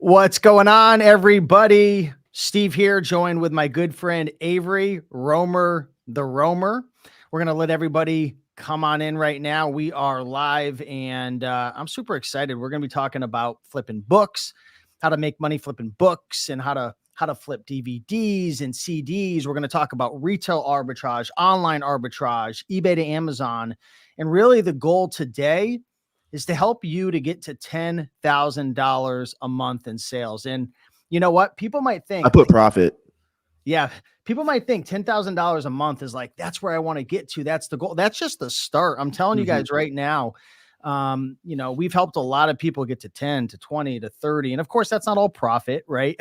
What's going on, everybody? Steve here, joined with my good friend Avery Romer, the Romer. We're going to let everybody come on in right now. We are live, and I'm super excited. We're going to be talking about flipping books, how to make money flipping books, and how to flip DVDs and CDs. We're going to talk about retail arbitrage, online arbitrage, eBay to Amazon, and really the goal today is to help you to get to $10,000 a month in sales. And you know what? People might think I put profit. Yeah, people might think $10,000 a month is like, that's where I want to get to. That's the goal. That's just the start. I'm telling you guys right now, we've helped a lot of people get to 10 to 20 to 30. And of course, that's not all profit, right?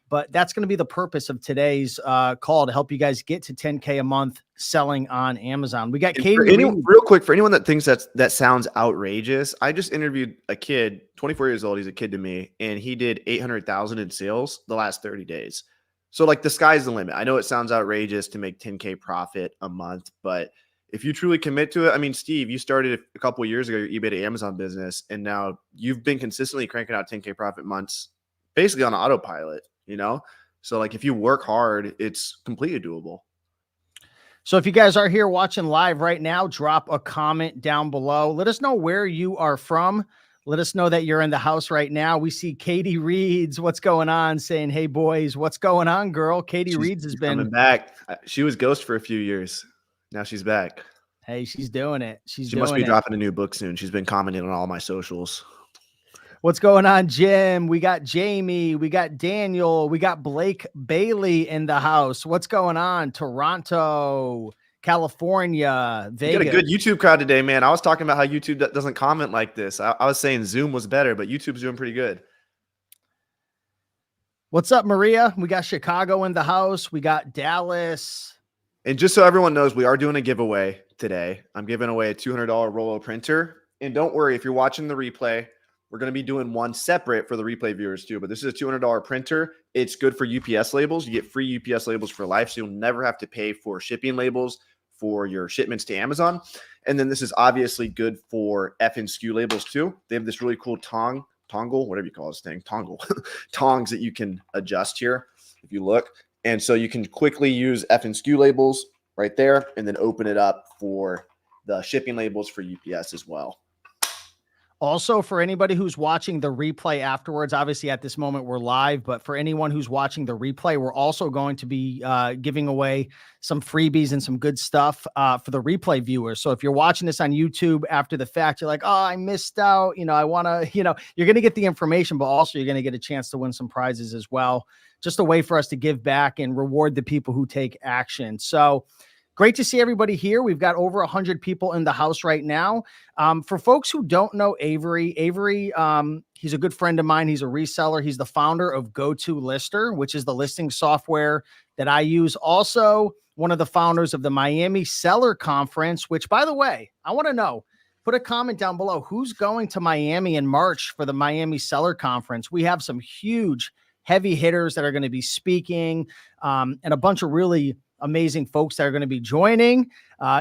But that's going to be the purpose of today's call, to help you guys get to 10K a month selling on Amazon. We got Katie. Real quick, for anyone that thinks that sounds outrageous, I just interviewed a kid, 24 years old. He's a kid to me, and he did 800,000 in sales the last 30 days. So like the sky's the limit. I know it sounds outrageous to make 10K profit a month, but if you truly commit to it, I mean, Steve, you started a couple of years ago, your eBay to Amazon business, and now you've been consistently cranking out 10K profit months, basically on autopilot. So like if you work hard, it's completely doable. So if you guys are here watching live right now, drop a comment down below. Let us know where you are from. Let us know that you're in the house right now. We see Katie Reeds. What's going on? Saying, hey boys, what's going on, girl? Katie Reeds has been coming back. She was ghost for a few years. Now she's back. Hey, she's doing it. She must be dropping a new book soon. She's been commenting on all my socials. What's going on, Jim? We got Jamie, we got Daniel, we got Blake Bailey in the house. What's going on? Toronto, California, Vegas. You got a good YouTube crowd today, man. I was talking about how YouTube doesn't comment like this. I was saying Zoom was better, but YouTube's doing pretty good. What's up, Maria? We got Chicago in the house. We got Dallas. And just so everyone knows, we are doing a giveaway today. I'm giving away a $200 Rollo printer. And don't worry, if you're watching the replay, we're going to be doing one separate for the replay viewers too, but this is a $200 printer. It's good for UPS labels. You get free UPS labels for life, so you'll never have to pay for shipping labels for your shipments to Amazon. And then this is obviously good for FNSKU labels too. They have this really cool toggle, whatever you call this thing, tongs that you can adjust here if you look. And so you can quickly use FNSKU labels right there and then open it up for the shipping labels for UPS as well. Also, for anybody who's watching the replay afterwards, obviously at this moment we're live, but for anyone who's watching the replay, we're also going to be giving away some freebies and some good stuff for the replay viewers. So if you're watching this on YouTube after the fact, you're like, oh, I missed out. I want to, you're going to get the information, but also you're going to get a chance to win some prizes as well. Just a way for us to give back and reward the people who take action. So great to see everybody here. We've got over 100 people in the house right now. For folks who don't know Avery, he's a good friend of mine. He's a reseller. He's the founder of Go-To-Lister, which is the listing software that I use. Also, one of the founders of the Miami Seller Conference, which, by the way, I want to know, put a comment down below. Who's going to Miami in March for the Miami Seller Conference? We have some huge heavy hitters that are going to be speaking, and a bunch of really amazing folks that are going to be joining,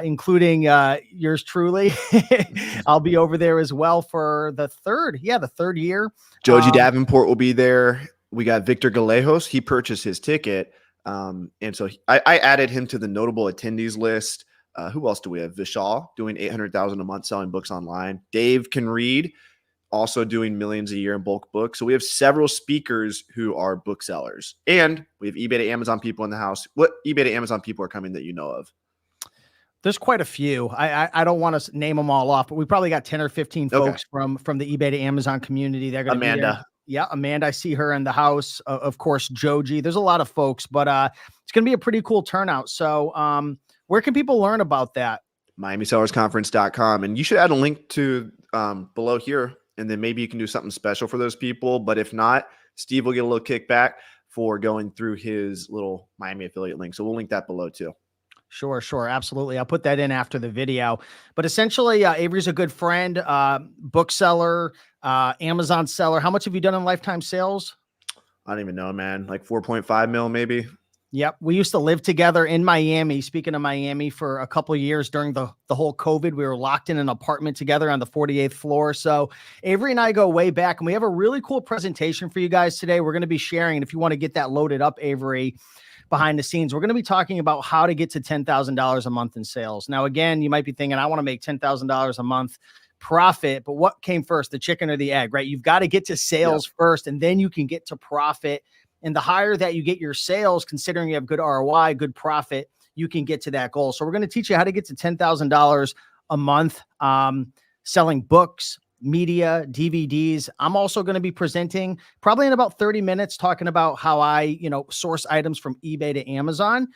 including yours truly. I'll be over there as well for the third year. Joji Davenport will be there. We got Victor Galejos. He purchased his ticket. And so I added him to the notable attendees list. Who else do we have? Vishal doing 800,000 a month selling books online. Dave can read, also doing millions a year in bulk books. So we have several speakers who are booksellers, and we have eBay to Amazon people in the house. What eBay to Amazon people are coming that you know of? There's quite a few. I don't want to name them all off, but we probably got 10 or 15 folks from the eBay to Amazon community. They're going to be there. Yeah, Amanda, I see her in the house. Of course, Joji. There's a lot of folks, but it's going to be a pretty cool turnout. So where can people learn about that? MiamiSellersConference.com. And you should add a link to below here, and then maybe you can do something special for those people. But if not, Steve will get a little kickback for going through his little Miami affiliate link. So we'll link that below too. Sure. Absolutely. I'll put that in after the video. But essentially, Avery's a good friend, bookseller, Amazon seller. How much have you done in lifetime sales? I don't even know, man. Like 4.5 mil, maybe. Yep. We used to live together in Miami. Speaking of Miami, for a couple of years during the whole COVID, we were locked in an apartment together on the 48th floor. So Avery and I go way back, and we have a really cool presentation for you guys today. We're going to be sharing. And if you want to get that loaded up, Avery, behind the scenes, we're going to be talking about how to get to $10,000 a month in sales. Now, again, you might be thinking, I want to make $10,000 a month profit, but what came first, the chicken or the egg, right? You've got to get to sales first, and then you can get to profit. And the higher that you get your sales, considering you have good ROI, good profit, you can get to that goal. So we're going to teach you how to get to $10,000 a month, selling books, media, DVDs. I'm also going to be presenting probably in about 30 minutes, talking about how I, source items from eBay to Amazon.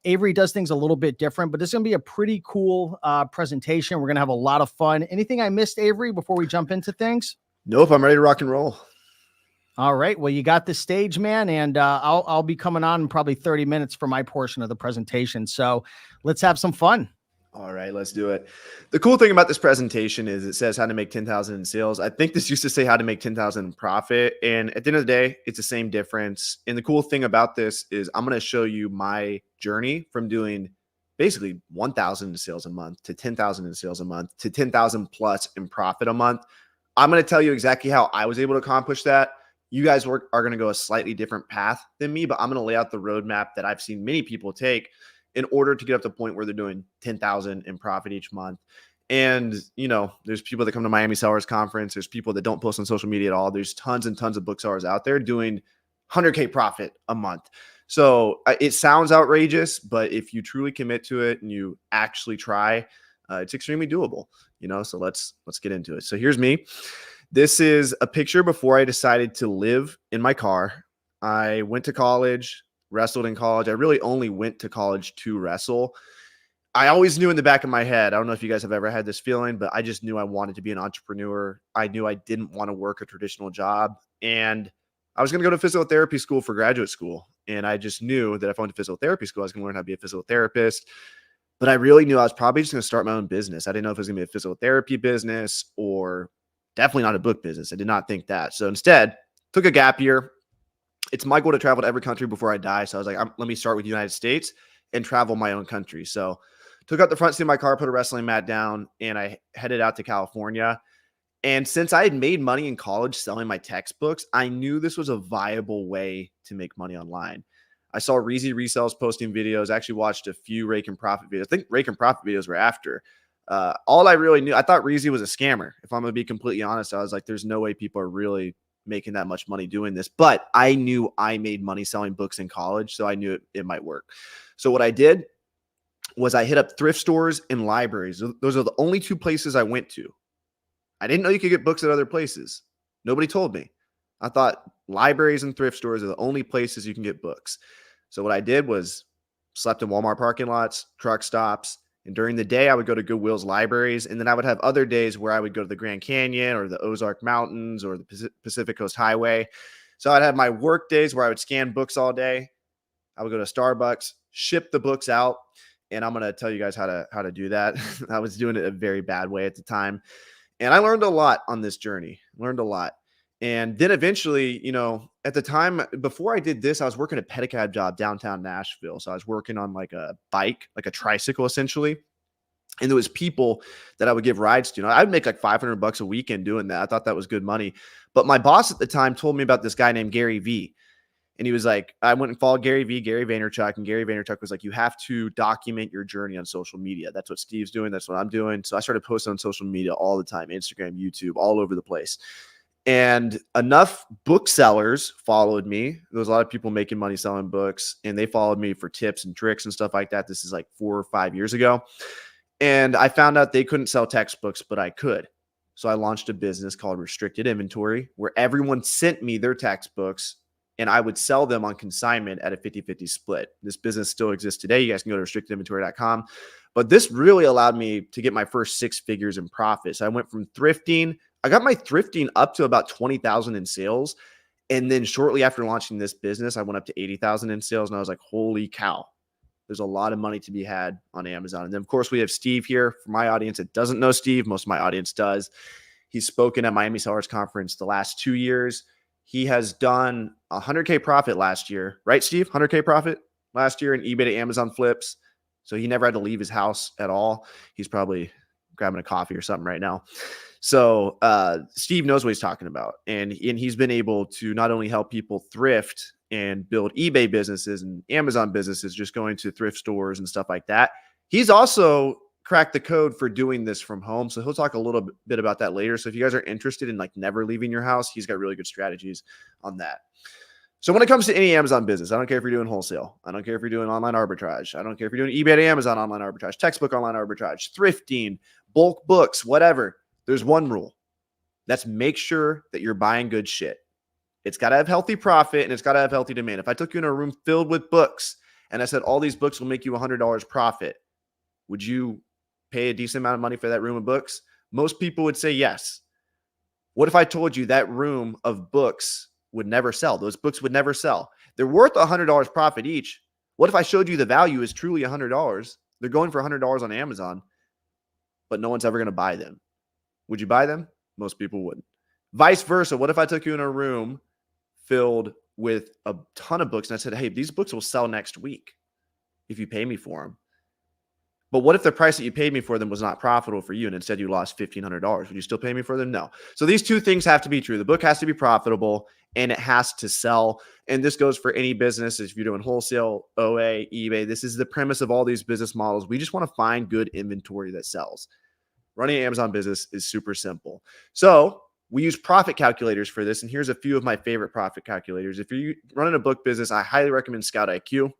Avery does things a little bit different, but this is going to be a pretty cool presentation. We're going to have a lot of fun. Anything I missed, Avery, before we jump into things? Nope. I'm ready to rock and roll. All right. Well, you got the stage, man, and I'll be coming on in probably 30 minutes for my portion of the presentation. So let's have some fun. All right, let's do it. The cool thing about this presentation is it says how to make 10,000 in sales. I think this used to say how to make 10,000 in profit. And at the end of the day, it's the same difference. And the cool thing about this is I'm going to show you my journey from doing basically 1,000 in sales a month to 10,000 in sales a month to 10,000 plus in profit a month. I'm going to tell you exactly how I was able to accomplish that. You guys are going to go a slightly different path than me, but I'm going to lay out the roadmap that I've seen many people take in order to get up to the point where they're doing 10,000 in profit each month. And, there's people that come to Miami Sellers Conference. There's people that don't post on social media at all. There's tons and tons of book sellers out there doing 100K profit a month. So it sounds outrageous, but if you truly commit to it and you actually try, it's extremely doable, so let's get into it. So here's me. This is a picture before I decided to live in my car. I went to college, wrestled in college. I really only went to college to wrestle. I always knew in the back of my head, I don't know if you guys have ever had this feeling, but I just knew I wanted to be an entrepreneur. I knew I didn't want to work a traditional job. And I was going to go to physical therapy school for graduate school. And I just knew that if I went to physical therapy school, I was going to learn how to be a physical therapist. But I really knew I was probably just going to start my own business. I didn't know if it was going to be a physical therapy business or definitely not a book business. I did not think that. So instead, took a gap year. It's my goal to travel to every country before I die. So I was like, let me start with the United States and travel my own country. So took out the front seat of my car, put a wrestling mat down, and I headed out to California. And since I had made money in college selling my textbooks, I knew this was a viable way to make money online. I saw Reezy Resells posting videos. I actually watched a few Rake and Profit videos. I think Rake and Profit videos were after. All I really knew, I thought Reezy was a scammer. If I'm going to be completely honest, I was like, there's no way people are really making that much money doing this. But I knew I made money selling books in college, so I knew it might work. So what I did was I hit up thrift stores and libraries. Those are the only two places I went to. I didn't know you could get books at other places. Nobody told me. I thought libraries and thrift stores are the only places you can get books. So what I did was slept in Walmart parking lots, truck stops, and during the day I would go to Goodwill's libraries, and then I would have other days where I would go to the Grand Canyon or the Ozark Mountains or the Pacific Coast Highway. So I'd have my work days where I would scan books all day. I would go to Starbucks, ship the books out, and I'm going to tell you guys how to do that. I was doing it a very bad way at the time. And I learned a lot on this journey, learned a lot. And then eventually, at the time before I did this, I was working a pedicab job downtown Nashville. So I was working on like a bike, like a tricycle essentially. And there was people that I would give rides to. I'd make like $500 a weekend doing that. I thought that was good money. But my boss at the time told me about this guy named Gary V. And he was like, I went and followed Gary Vaynerchuk. And Gary Vaynerchuk was like, you have to document your journey on social media. That's what Steve's doing. That's what I'm doing. So I started posting on social media all the time, Instagram, YouTube, all over the place. And enough booksellers followed me. There was a lot of people making money selling books, and they followed me for tips and tricks and stuff like that. This is like 4 or 5 years ago. And I found out they couldn't sell textbooks, but I could. So I launched a business called Restricted Inventory, where everyone sent me their textbooks and I would sell them on consignment at a 50-50 split. This business still exists today. You guys can go to restrictedinventory.com. But this really allowed me to get my first 6 figures in profit. So I went from thrifting. I got my thrifting up to about 20,000 in sales. And then shortly after launching this business, I went up to 80,000 in sales. And I was like, holy cow, there's a lot of money to be had on Amazon. And then of course we have Steve here. For my audience that doesn't know Steve, most of my audience does. He's spoken at Miami Sellers Conference the last 2 years. He has done 100K profit last year, right, Steve? 100K profit last year in eBay to Amazon flips. So he never had to leave his house at all. He's probably grabbing a coffee or something right now. So Steve knows what he's talking about. And he's been able to not only help people thrift and build eBay businesses and Amazon businesses, just going to thrift stores and stuff like that. He's also cracked the code for doing this from home. So he'll talk a little bit about that later. So if you guys are interested in like never leaving your house, he's got really good strategies on that. So when it comes to any Amazon business, I don't care if you're doing wholesale. I don't care if you're doing online arbitrage. I don't care if you're doing eBay to Amazon online arbitrage, textbook online arbitrage, thrifting, bulk books, whatever. There's one rule. That's make sure that you're buying good shit. It's got to have healthy profit and it's got to have healthy demand. If I took you in a room filled with books and I said all these books will make you $100 profit, would you pay a decent amount of money for that room of books? Most people would say yes. What if I told you that room of books would never sell? Those books would never sell. They're worth $100 profit each. What if I showed you the value is truly $100? They're going for $100 on Amazon, but no one's ever going to buy them. Would you buy them? Most people wouldn't. Vice versa. What if I took you in a room filled with a ton of books and I said, hey, these books will sell next week if you pay me for them? But what if the price that you paid me for them was not profitable for you and instead you lost $1,500? Would you still pay me for them? No. So these two things have to be true. The book has to be profitable and it has to sell. And this goes for any business. If you're doing wholesale, OA, eBay, this is the premise of all these business models. We just want to find good inventory that sells. Running an Amazon business is super simple. So we use profit calculators for this. And here's a few of my favorite profit calculators. If you're running a book business, I highly recommend Scout IQ.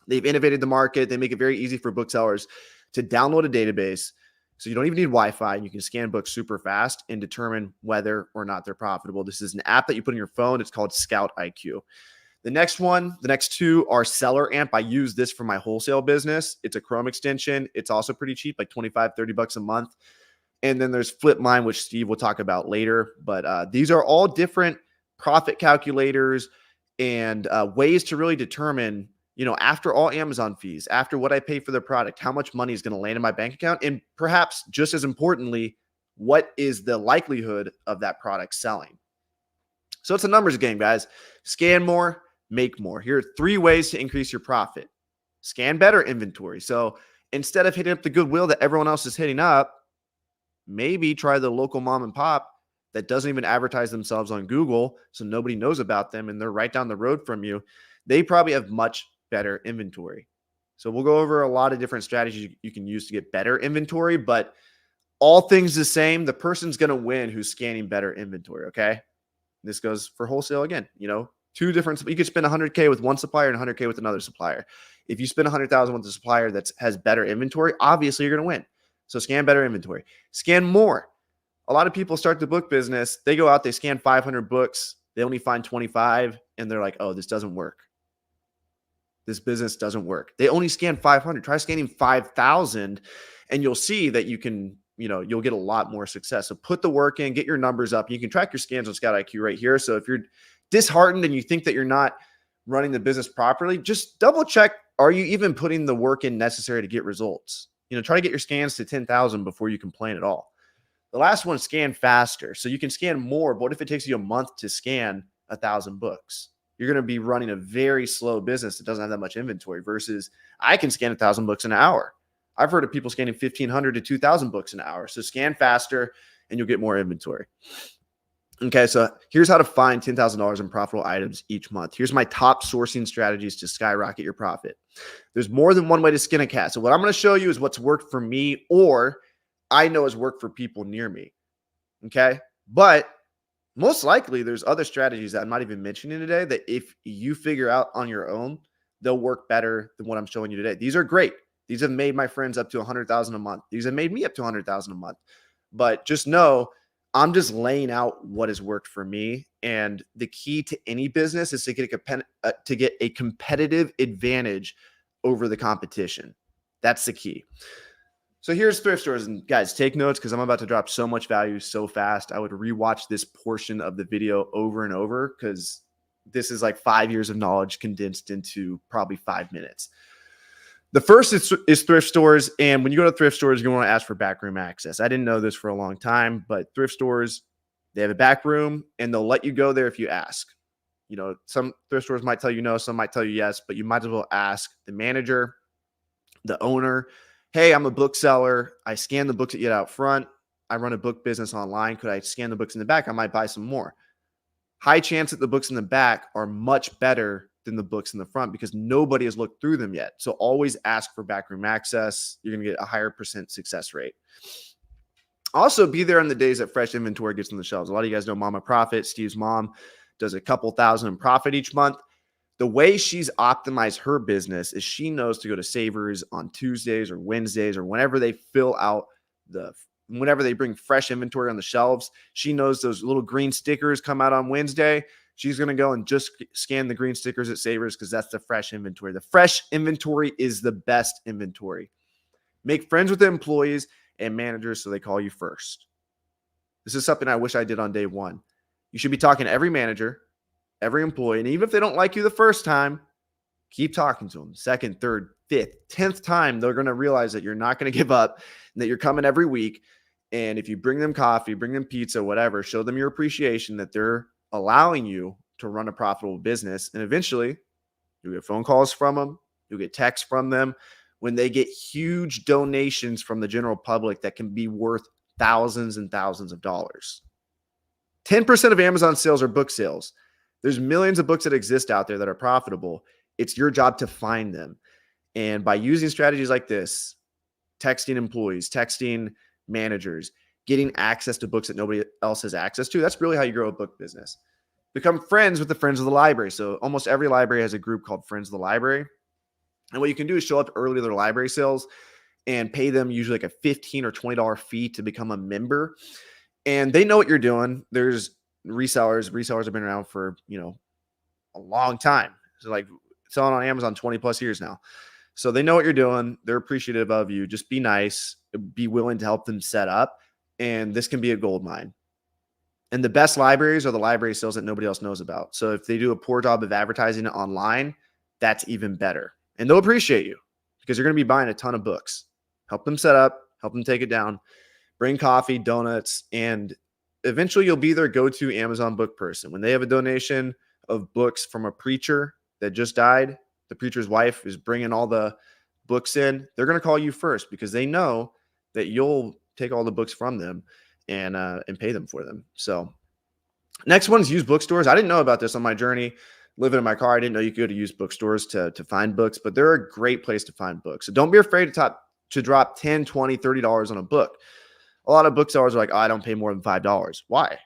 They've innovated the market. They make it very easy for booksellers to download a database. So you don't even need Wi-Fi. You can scan books super fast and determine whether or not they're profitable. This is an app that you put on your phone. It's called Scout IQ. The next two are Seller Amp. I use this for my wholesale business. It's a Chrome extension. It's also pretty cheap, like $25-$30 a month. And then there's FlipMine, which Steve will talk about later. But these are all different profit calculators and ways to really determine, after all Amazon fees, after what I pay for the product, how much money is going to land in my bank account? And perhaps just as importantly, what is the likelihood of that product selling? So it's a numbers game, guys. Scan more, make more. Here are 3 ways to increase your profit. Scan better inventory. So instead of hitting up the Goodwill that everyone else is hitting up, maybe try the local mom and pop that doesn't even advertise themselves on Google, so nobody knows about them and they're right down the road from you. They probably have much better inventory. So we'll go over a lot of different strategies you can use to get better inventory, but all things the same, the person's going to win who's scanning better inventory. Okay. This goes for wholesale again, two different, you could spend 100K with one supplier and 100K with another supplier. If you spend 100,000 with a supplier that has better inventory, obviously you're going to win. So scan better inventory, scan more. A lot of people start the book business. They go out, they scan 500 books. They only find 25 and they're like, oh, this doesn't work. This business doesn't work. They only scan 500. Try scanning 5,000 and you'll see that you can, you'll get a lot more success. So put the work in, get your numbers up. You can track your scans on Scout IQ right here. So if you're disheartened and you think that you're not running the business properly, just double check. Are you even putting the work in necessary to get results? Try to get your scans to 10,000 before you complain at all. The last one, scan faster. So you can scan more, but what if it takes you a month to scan 1,000 books? You're going to be running a very slow business that doesn't have that much inventory versus I can scan 1,000 books in an hour. I've heard of people scanning 1,500 to 2,000 books an hour. So scan faster and you'll get more inventory. Okay, so here's how to find $10,000 in profitable items each month. Here's my top sourcing strategies to skyrocket your profit. There's more than one way to skin a cat. So what I'm going to show you is what's worked for me or I know has worked for people near me. Okay, but most likely there's other strategies that I'm not even mentioning today that if you figure out on your own, they'll work better than what I'm showing you today. These are great. These have made my friends up to 100,000 a month. These have made me up to 100,000 a month. But just know I'm just laying out what has worked for me. And the key to any business is to get a competitive advantage over the competition. That's the key. So here's thrift stores. And guys, take notes because I'm about to drop so much value so fast. I would rewatch this portion of the video over and over because this is like 5 years of knowledge condensed into probably 5 minutes. The first is thrift stores. And when you go to thrift stores, you want to ask for backroom access. I didn't know this for a long time, but thrift stores, They have a back room, and they'll let you go there if you ask. You know, some thrift stores might tell you no, some might tell you yes, but you might as well ask the manager, the owner, hey, I'm a bookseller. I scan the books that you get out front. I run a book business online. Could I scan the books in the back? I might buy some more. High chance that the books in the back are much better than the books in the front because nobody has looked through them yet. So always ask for backroom access. You're going to get a higher % success rate. Also, be there on the days that fresh inventory gets on the shelves. A lot of you guys know Mama Profit. Steve's mom does a couple thousand in profit each month. The way she's optimized her business is she knows to go to Savers on Tuesdays or Wednesdays or whenever they whenever they bring fresh inventory on the shelves. She knows those little green stickers come out on Wednesday. She's going to go and just scan the green stickers at Savers because that's the fresh inventory. The fresh inventory is the best inventory. Make friends with the employees and managers so they call you first. This is something I wish I did on day one. You should be talking to every manager, every employee, and even if they don't like you the first time, keep talking to them. Second, third, fifth, 10th time, they're going to realize that you're not going to give up and that you're coming every week. And if you bring them coffee, bring them pizza, whatever, show them your appreciation that they're allowing you to run a profitable business. And eventually you'll get phone calls from them. You'll get texts from them when they get huge donations from the general public that can be worth thousands and thousands of dollars. 10% of Amazon sales are book sales. There's millions of books that exist out there that are profitable. It's your job to find them. And by using strategies like this, texting employees, texting managers, getting access to books that nobody else has access to, that's really how you grow a book business. Become friends with the Friends of the Library. So almost every library has a group called Friends of the Library. And what you can do is show up early to their library sales and pay them usually like a $15 or $20 fee to become a member. And they know what you're doing. There's resellers. Resellers have been around for, a long time. So like selling on Amazon 20 plus years now. So they know what you're doing. They're appreciative of you. Just be nice, be willing to help them set up. And this can be a gold mine. And the best libraries are the library sales that nobody else knows about. So if they do a poor job of advertising it online, that's even better. And they'll appreciate you because you're going to be buying a ton of books. Help them set up, help them take it down, bring coffee, donuts, and eventually you'll be their go-to Amazon book person. When they have a donation of books from a preacher that just died, the preacher's wife is bringing all the books in, they're going to call you first because they know that you'll take all the books from them and pay them for them. So next one is used bookstores. I didn't know about this on my journey living in my car. I didn't know you could go to used bookstores to find books, but they're a great place to find books. So don't be afraid to drop $10, $20, $30 on a book. A lot of booksellers are like, oh, I don't pay more than $5. Why?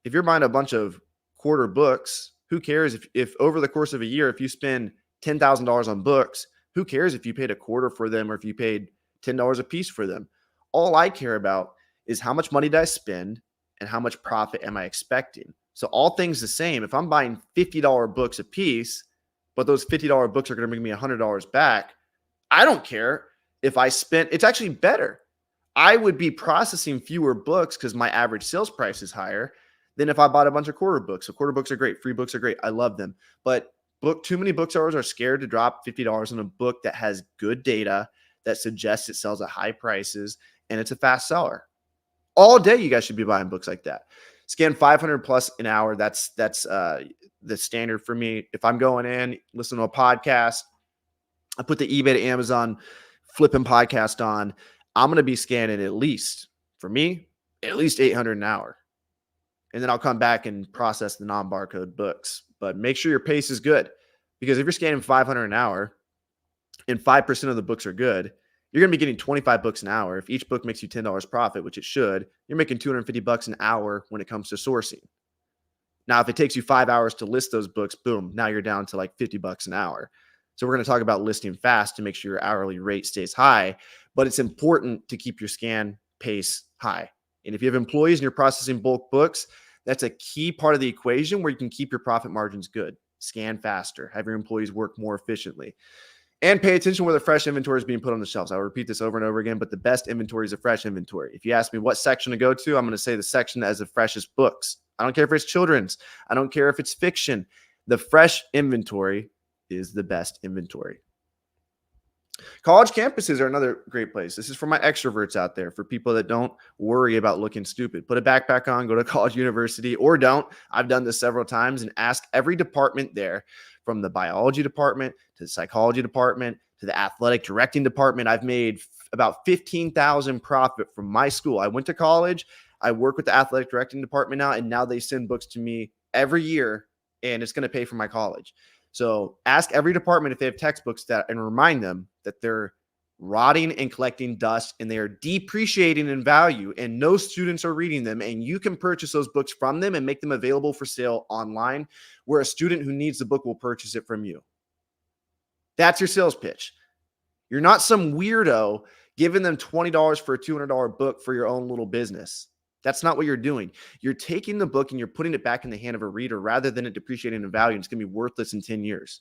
If you're buying a bunch of quarter books, who cares if over the course of a year, if you spend $10,000 on books, who cares if you paid a quarter for them or if you paid $10 a piece for them? All I care about is how much money did I spend and how much profit am I expecting? So all things the same. If I'm buying $50 books a piece, but those $50 books are going to bring me $100 back, I don't care if I spent, it's actually better. I would be processing fewer books because my average sales price is higher than if I bought a bunch of quarter books. So quarter books are great. Free books are great. I love them. But too many booksellers are scared to drop $50 on a book that has good data that suggests it sells at high prices and it's a fast seller. All day, you guys should be buying books like that. Scan 500 plus an hour. That's the standard for me. If I'm going in, listen to a podcast, I put the eBay to Amazon flipping podcast on, I'm going to be scanning at least 800 an hour. And then I'll come back and process the non-barcode books. But make sure your pace is good because if you're scanning 500 an hour and 5% of the books are good, you're going to be getting 25 books an hour. If each book makes you $10 profit, which it should, you're making $250 an hour when it comes to sourcing. Now, if it takes you 5 hours to list those books, boom, now you're down to like $50 an hour. So we're going to talk about listing fast to make sure your hourly rate stays high, but it's important to keep your scan pace high. And if you have employees and you're processing bulk books, that's a key part of the equation where you can keep your profit margins good. Scan faster, have your employees work more efficiently, and pay attention where the fresh inventory is being put on the shelves. I'll repeat this over and over again, but the best inventory is a fresh inventory. If you ask me what section to go to, I'm going to say the section that has the freshest books. I don't care if it's children's. I don't care if it's fiction. The fresh inventory is the best inventory. College campuses are another great place. This is for my extroverts out there, for people that don't worry about looking stupid. Put a backpack on, go to college university, or don't. I've done this several times and ask every department there, from the biology department to the psychology department to the athletic directing department. I've made about 15,000 profit from my school. I went to college. I work with the athletic directing department now, and now they send books to me every year, and it's going to pay for my college. So ask every department if they have textbooks that, and remind them that they're rotting and collecting dust and they are depreciating in value and no students are reading them, and you can purchase those books from them and make them available for sale online, where a student who needs the book will purchase it from you. That's your sales pitch. You're not some weirdo giving them $20 for a $200 book for your own little business. That's not what you're doing. You're taking the book and you're putting it back in the hand of a reader rather than it depreciating in value. And it's going to be worthless in 10 years.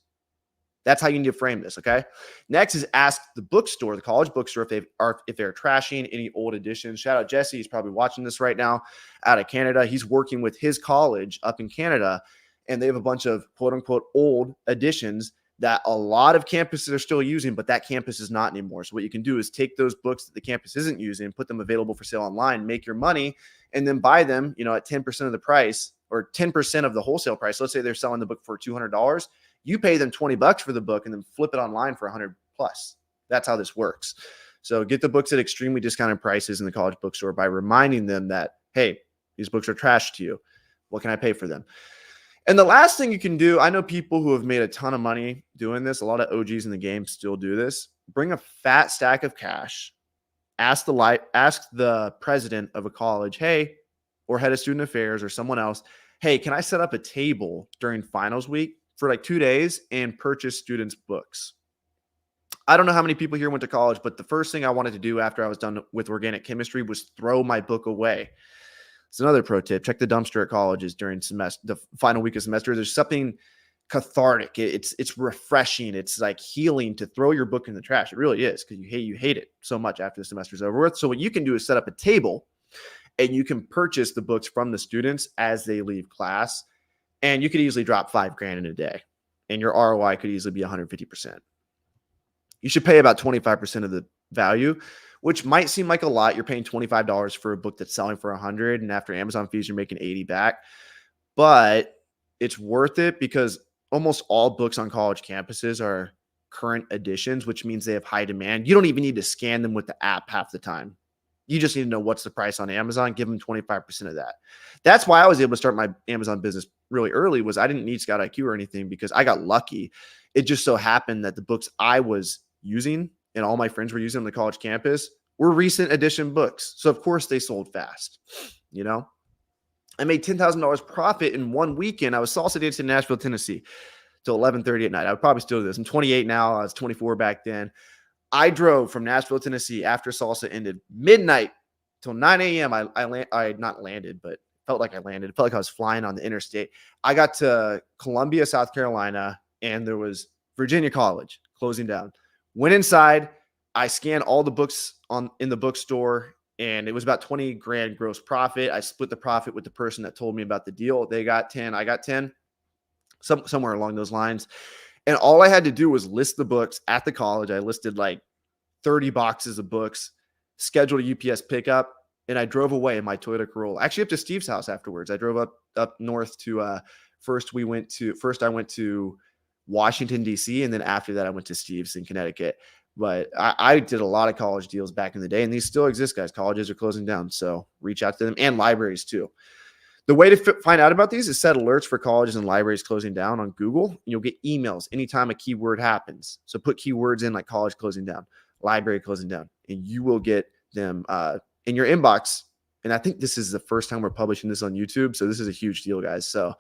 That's how you need to frame this. Okay. Next is ask the bookstore, the college bookstore, if they're trashing any old editions. Shout out Jesse. He's probably watching this right now out of Canada. He's working with his college up in Canada, and they have a bunch of quote unquote old editions that a lot of campuses are still using, but that campus is not anymore. So what you can do is take those books that the campus isn't using, put them available for sale online, make your money, and then buy them, at 10% of the price or 10% of the wholesale price. Let's say they're selling the book for $200. You pay them $20 for the book and then flip it online for 100 plus. That's how this works. So get the books at extremely discounted prices in the college bookstore by reminding them that, hey, these books are trash to you. What can I pay for them? And the last thing you can do, I know people who have made a ton of money doing this. A lot of OGs in the game still do this. Bring a fat stack of cash. Ask the president of a college, hey, or head of student affairs or someone else, hey, can I set up a table during finals week for like 2 days and purchase students' books? I don't know how many people here went to college, but the first thing I wanted to do after I was done with organic chemistry was throw my book away. It's another pro tip. Check the dumpster at colleges during the final week of semester. There's something cathartic. It's refreshing. It's like healing to throw your book in the trash. It really is, because you hate it so much after the semester's over with. So what you can do is set up a table, and you can purchase the books from the students as they leave class, and you could easily drop $5,000 in a day, and your ROI could easily be 150%. You should pay about 25% of the value, which might seem like a lot. You're paying $25 for a book that's selling for $100, and after Amazon fees, you're making $80 back. But it's worth it because almost all books on college campuses are current editions, which means they have high demand. You don't even need to scan them with the app half the time. You just need to know what's the price on Amazon. Give them 25% of that. That's why I was able to start my Amazon business really early. Was I didn't need Scout IQ or anything, because I got lucky. It just so happened that the books I was using and all my friends were using on the college campus were recent edition books. So of course they sold fast. I made $10,000 profit in one weekend. I was salsa dancing in Nashville, Tennessee till 11:30 at night. I would probably still do this. I'm 28 now. I was 24 back then. I drove from Nashville, Tennessee after salsa ended midnight till 9 a.m. I not landed, but felt like I landed. It felt like I was flying on the interstate. I got to Columbia, South Carolina, and there was Virginia College closing down. Went inside. I scanned all the books in the bookstore, and it was about $20,000 gross profit. I split the profit with the person that told me about the deal. They got 10. I got 10, somewhere along those lines. And all I had to do was list the books at the college. I listed like 30 boxes of books, scheduled a UPS pickup, and I drove away in my Toyota Corolla. Actually, up to Steve's house afterwards. I drove up north to first I went to Washington, D.C., and then after that I went to Steve's in Connecticut. But I did a lot of college deals back in the day, and these still exist, guys. Colleges are closing down, so reach out to them, and libraries too. The way to find out about these is set alerts for colleges and libraries closing down on Google. You'll get emails anytime a keyword happens. So put keywords in like college closing down, library closing down, and you will get them in your inbox. And I think this is the first time we're publishing this on YouTube, so this is a huge deal, guys. So,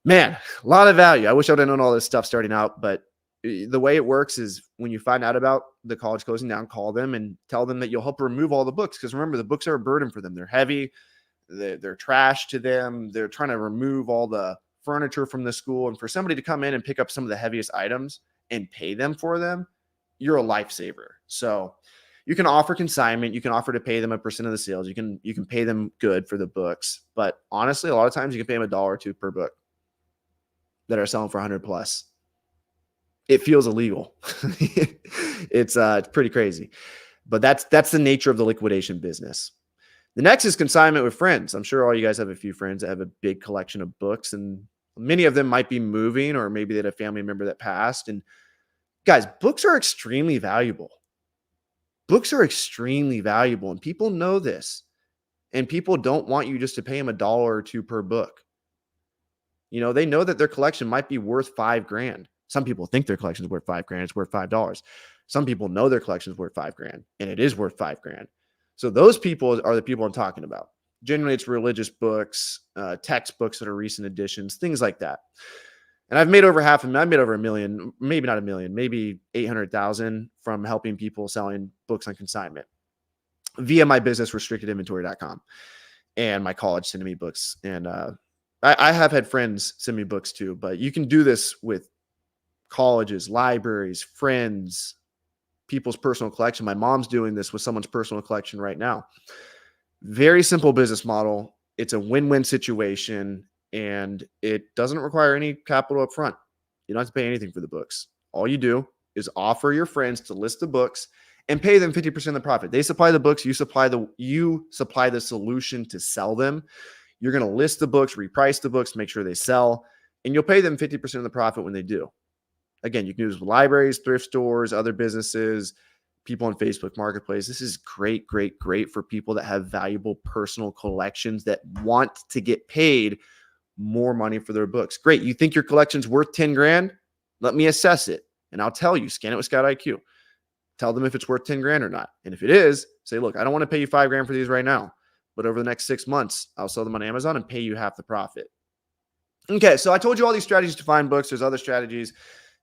man, a lot of value. I wish I would have known all this stuff starting out, but the way it works is when you find out about the college closing down, call them and tell them that you'll help remove all the books. Because remember, the books are a burden for them. They're heavy. They're trash to them. They're trying to remove all the furniture from the school. And for somebody to come in and pick up some of the heaviest items and pay them for them, you're a lifesaver. So you can offer consignment. You can offer to pay them 1% of the sales. You can pay them good for the books. But honestly, a lot of times you can pay them $1 or $2 per book that are selling for 100 plus. it feels illegal. It's pretty crazy, but that's the nature of the liquidation business. The next is consignment with friends. I'm sure all you guys have a few friends that have a big collection of books, and many of them might be moving, or maybe they had a family member that passed. And guys, books are extremely valuable. Books are extremely valuable, and people know this. And people don't want you just to pay them $1 or $2 per book. They know that their collection might be worth $5,000. Some people think their collection is worth $5,000. It's worth $5. Some people know their collection is worth $5,000, and it is worth $5,000. So those people are the people I'm talking about. Generally, it's religious books, textbooks that are recent editions, things like that. And I've made over I made over $1 million, maybe not $1 million, maybe 800,000 from helping people selling books on consignment via my business, restrictedinventory.com, and my college sending me books. And I have had friends send me books too, but you can do this with colleges, libraries, friends, people's personal collection. My mom's doing this with someone's personal collection right now. Very simple business model. It's a win-win situation, and it doesn't require any capital up front. You don't have to pay anything for the books. All you do is offer your friends to list the books and pay them 50% of the profit. They supply the books, you supply the solution to sell them. You're going to list the books, reprice the books, make sure they sell, and you'll pay them 50% of the profit when they do. Again, you can do this with libraries, thrift stores, other businesses, people on Facebook Marketplace. This is great, great, great for people that have valuable personal collections that want to get paid more money for their books. Great. You think your collection's worth 10 grand? Let me assess it. And I'll tell you, scan it with Scout IQ. Tell them if it's worth 10 grand or not. And if it is, say, look, I don't want to pay you 5 grand for these right now, but over the next 6 months, I'll sell them on Amazon and pay you half the profit. Okay. So I told you all these strategies to find books. There's other strategies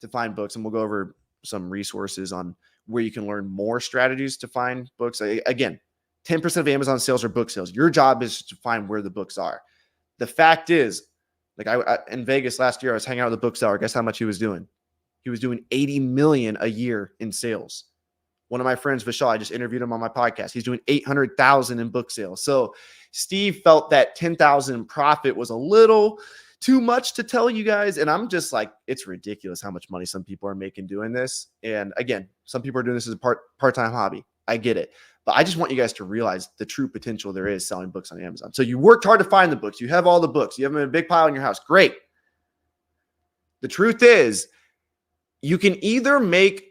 to find books, and we'll go over some resources on where you can learn more strategies to find books. Again, 10% of Amazon sales are book sales. Your job is to find where the books are. The fact is, like I in Vegas last year, I was hanging out with a bookseller. Guess how much he was doing? He was doing 80 million a year in sales. One of my friends, Vishal, I just interviewed him on my podcast. He's doing 800,000 in book sales. So Steve felt that 10,000 in profit was a little too much to tell you guys. And I'm just like, it's ridiculous how much money some people are making doing this. And again, some people are doing this as a part-time hobby. I get it. But I just want you guys to realize the true potential there is selling books on Amazon. So you worked hard to find the books. You have all the books. You have them in a big pile in your house. Great. The truth is, you can either make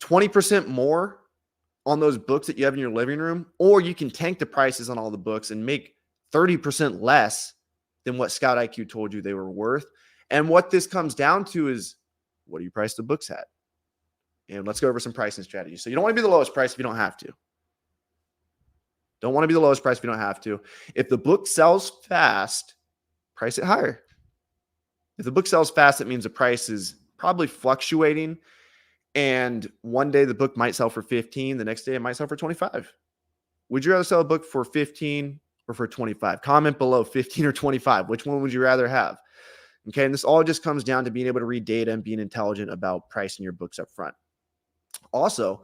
20% more on those books that you have in your living room, or you can tank the prices on all the books and make 30% less than what Scout IQ told you they were worth. And what this comes down to is, what do you price the books at? And let's go over some pricing strategies. So you don't want to be the lowest price if you don't have to. Don't want to be the lowest price if you don't have to. If the book sells fast, price it higher. If the book sells fast, it means the price is probably fluctuating. And one day the book might sell for 15. The next day it might sell for 25. Would you rather sell a book for 15 or for 25? Comment below, 15 or 25. Which one would you rather have? Okay. And this all just comes down to being able to read data and being intelligent about pricing your books up front. Also,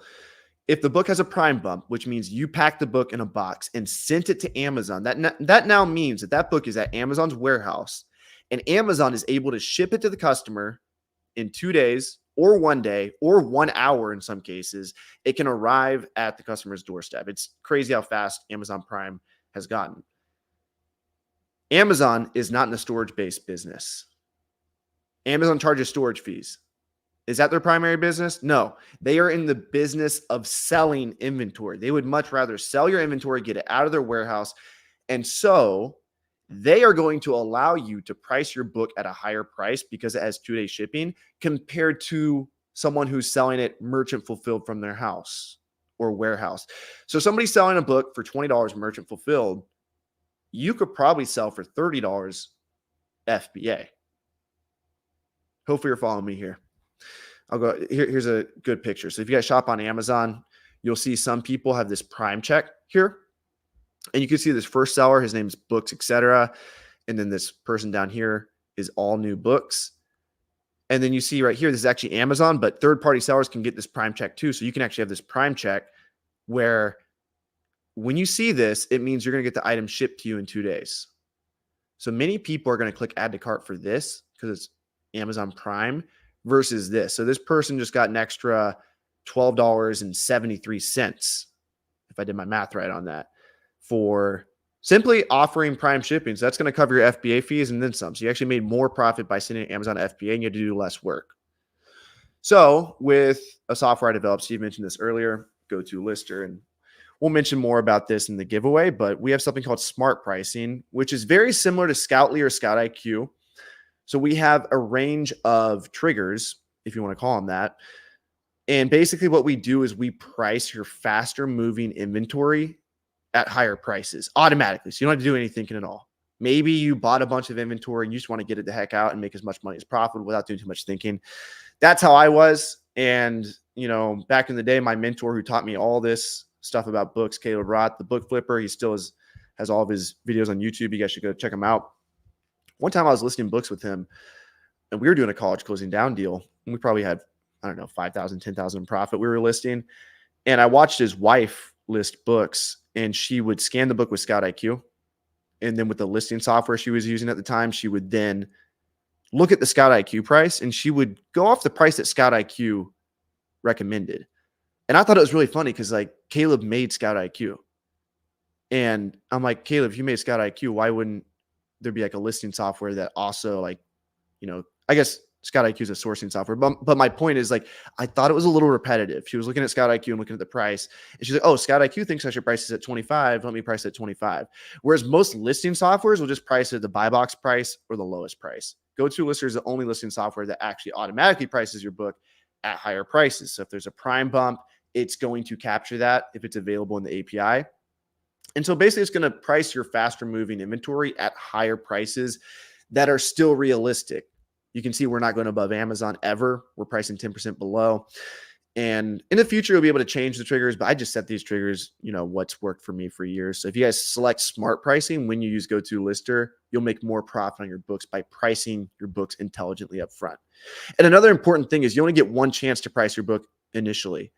if the book has a prime bump, which means you pack the book in a box and sent it to Amazon, that now means that book is at Amazon's warehouse, and Amazon is able to ship it to the customer in 2 days or 1 day or 1 hour in some cases. It can arrive at the customer's doorstep. It's crazy how fast Amazon Prime has gotten. Amazon is not in the storage-based business. Amazon charges storage fees. Is that their primary business? No. They are in the business of selling inventory. They would much rather sell your inventory, get it out of their warehouse. And so they are going to allow you to price your book at a higher price because it has 2-day shipping compared to someone who's selling it merchant fulfilled from their house or warehouse. So somebody selling a book for $20 merchant fulfilled, you could probably sell for $30 FBA. Hopefully you're following me here. I'll go here's a good picture. So if you guys shop on Amazon, you'll see some people have this prime check here. And you can see this first seller, his name's Books, etc. And then this person down here is All New Books. And then you see right here, this is actually Amazon, but third-party sellers can get this prime check too. So you can actually have this prime check where when you see this, it means you're going to get the item shipped to you in 2 days. So many people are going to click add to cart for this because it's Amazon Prime versus this. So this person just got an extra $12.73, if I did my math right on that, for simply offering Prime shipping. So that's going to cover your FBA fees and then some. So you actually made more profit by sending Amazon FBA, and you had to do less work. So with a software I developed, Steve mentioned this earlier, GoToLister, and we'll mention more about this in the giveaway, but we have something called smart pricing, which is very similar to Scoutly or Scout IQ. So we have a range of triggers, if you want to call them that. And basically what we do is we price your faster moving inventory at higher prices automatically. So you don't have to do anything at all. Maybe you bought a bunch of inventory and you just want to get it the heck out and make as much money as profitable without doing too much thinking. That's how I was. And, you know, back in the day, my mentor who taught me all this stuff about books, Caleb Roth, the book flipper, he still has all of his videos on YouTube. You guys should go check him out. One time I was listing books with him and we were doing a college closing down deal. And we probably had, I don't know, 5,000, 10,000 profit we were listing. And I watched his wife list books and she would scan the book with Scout IQ. And then with the listing software she was using at the time, she would then look at the Scout IQ price and she would go off the price that Scout IQ recommended. And I thought it was really funny because like Caleb made Scout IQ. And I'm like, Caleb, if you made Scout IQ, why wouldn't there be like a listing software that also like, you know, I guess Scout IQ is a sourcing software. But my point is like, I thought it was a little repetitive. She was looking at Scout IQ and looking at the price. And she's like, oh, Scout IQ thinks I should price this at 25. Let me price it at 25. Whereas most listing softwares will just price it at the buy box price or the lowest price. GoToLister is the only listing software that actually automatically prices your book at higher prices. So if there's a prime bump, it's going to capture that if it's available in the API. And so basically it's going to price your faster moving inventory at higher prices that are still realistic. You can see we're not going above Amazon ever. We're pricing 10% below. And in the future, you'll be able to change the triggers, but I just set these triggers, you know, what's worked for me for years. So if you guys select smart pricing when you use GoToLister, you'll make more profit on your books by pricing your books intelligently up front. And another important thing is you only get one chance to price your book initially.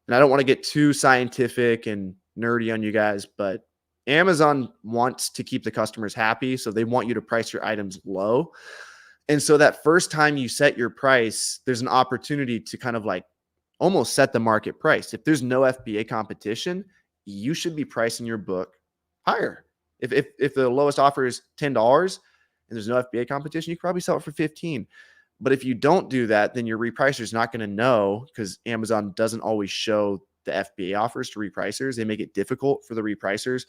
And I don't want to get too scientific and nerdy on you guys, but Amazon wants to keep the customers happy. So they want you to price your items low. And so that first time you set your price, there's an opportunity to kind of like almost set the market price. If there's no FBA competition, you should be pricing your book higher. If the lowest offer is $10 and there's no FBA competition, you could probably sell it for 15. But if you don't do that, then your repricer is not going to know because Amazon doesn't always show the FBA offers to repricers. They make it difficult for the repricers.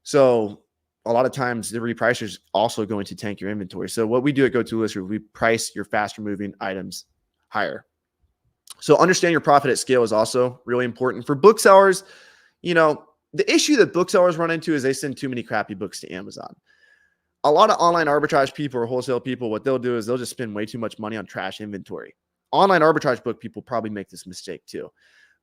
So a lot of times the repricer is also going to tank your inventory. So what we do at GoToLister, we price your faster moving items higher. So understand your profit at scale is also really important for booksellers. You know, the issue that booksellers run into is they send too many crappy books to Amazon. A lot of online arbitrage people or wholesale people, what they'll do is they'll just spend way too much money on trash inventory. Online arbitrage book people probably make this mistake too.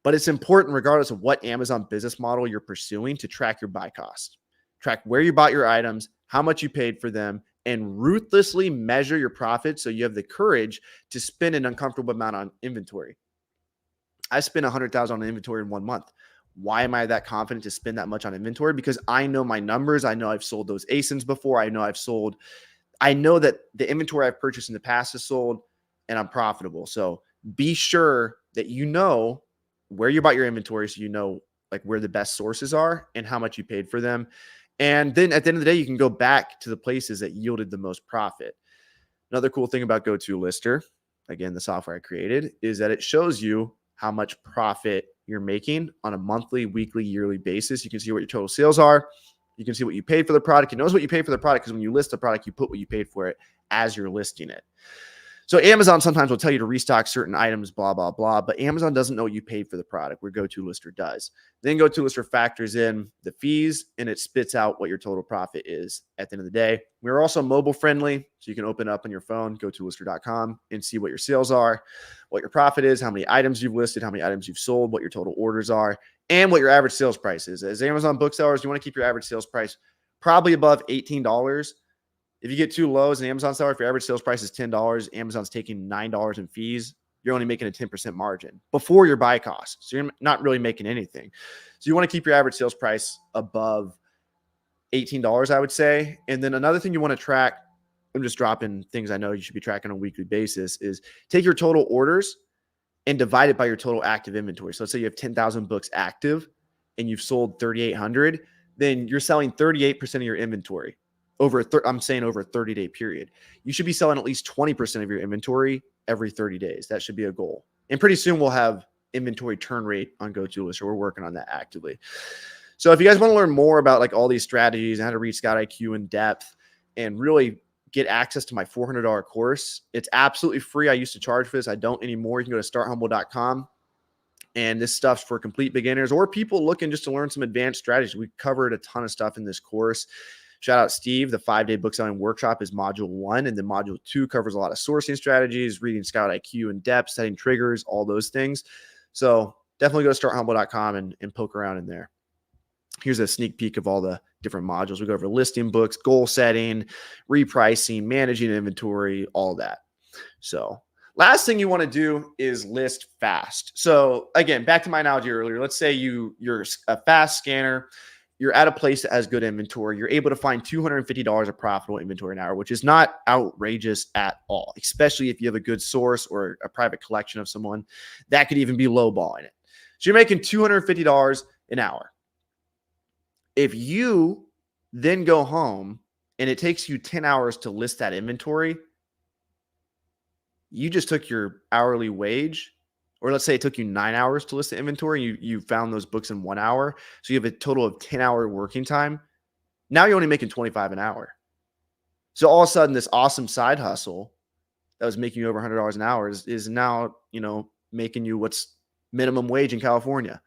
But it's important, regardless of what Amazon business model you're pursuing, to track your buy cost. Track where you bought your items, how much you paid for them, and ruthlessly measure your profit so you have the courage to spend an uncomfortable amount on inventory. I spent $100,000 on inventory in 1 month. Why am I that confident to spend that much on inventory? Because I know my numbers. I know I've sold those ASINs before. I know that the inventory I've purchased in the past is sold and I'm profitable. So be sure that you know where you bought your inventory so you know like where the best sources are and how much you paid for them. And then at the end of the day, you can go back to the places that yielded the most profit. Another cool thing about GoToLister, again, the software I created, is that it shows you how much profit you're making on a monthly, weekly, yearly basis. You can see what your total sales are. You can see what you paid for the product. It knows what you paid for the product because when you list the product, you put what you paid for it as you're listing it. So Amazon sometimes will tell you to restock certain items, blah, blah, blah, but Amazon doesn't know what you paid for the product, where GoToLister does. Then GoToLister factors in the fees and it spits out what your total profit is at the end of the day. We're also mobile friendly, so you can open up on your phone, GoToLister.com, and see what your sales are, what your profit is, how many items you've listed, how many items you've sold, what your total orders are, and what your average sales price is. As Amazon booksellers, you want to keep your average sales price probably above $18. If you get too low as an Amazon seller, if your average sales price is $10, Amazon's taking $9 in fees, you're only making a 10% margin before your buy cost. So you're not really making anything. So you want to keep your average sales price above $18, I would say. And then another thing you want to track I'm just dropping things I know you should be tracking on a weekly basis, is take your total orders and divide it by your total active inventory. So let's say you have 10,000 books active and you've sold 3,800, then you're selling 38% of your inventory over I'm saying over a 30-day period. You should be selling at least 20% of your inventory every 30 days. That should be a goal. And pretty soon we'll have inventory turn rate on GoToList. We're working on that actively. So if you guys want to learn more about like all these strategies and how to read Scout IQ in depth and really get access to my $400 course, it's absolutely free. I used to charge for this. I don't anymore. You can go to starthumble.com. And this stuff's for complete beginners or people looking just to learn some advanced strategies. We covered a ton of stuff in this course. Shout out Steve. The 5-day book selling workshop is module 1. And then module 2 covers a lot of sourcing strategies, reading Scout IQ in depth, setting triggers, all those things. So definitely go to starthumble.com and poke around in there. Here's a sneak peek of all the different modules. We go over listing books, goal setting, repricing, managing inventory, all that. So last thing you want to do is list fast. So again, back to my analogy earlier, let's say you're a fast scanner. You're at a place that has good inventory. You're able to find $250 of profitable inventory an hour, which is not outrageous at all, especially if you have a good source or a private collection of someone. That could even be lowballing it. So you're making $250 an hour. If you then go home and it takes you 10 hours to list that inventory, you just took your hourly wage, or let's say it took you 9 hours to list the inventory. You found those books in 1 hour. So you have a total of 10-hour working time. Now you're only making $25 an hour. So all of a sudden, this awesome side hustle that was making you over $100 an hour is now, making you what's minimum wage in California.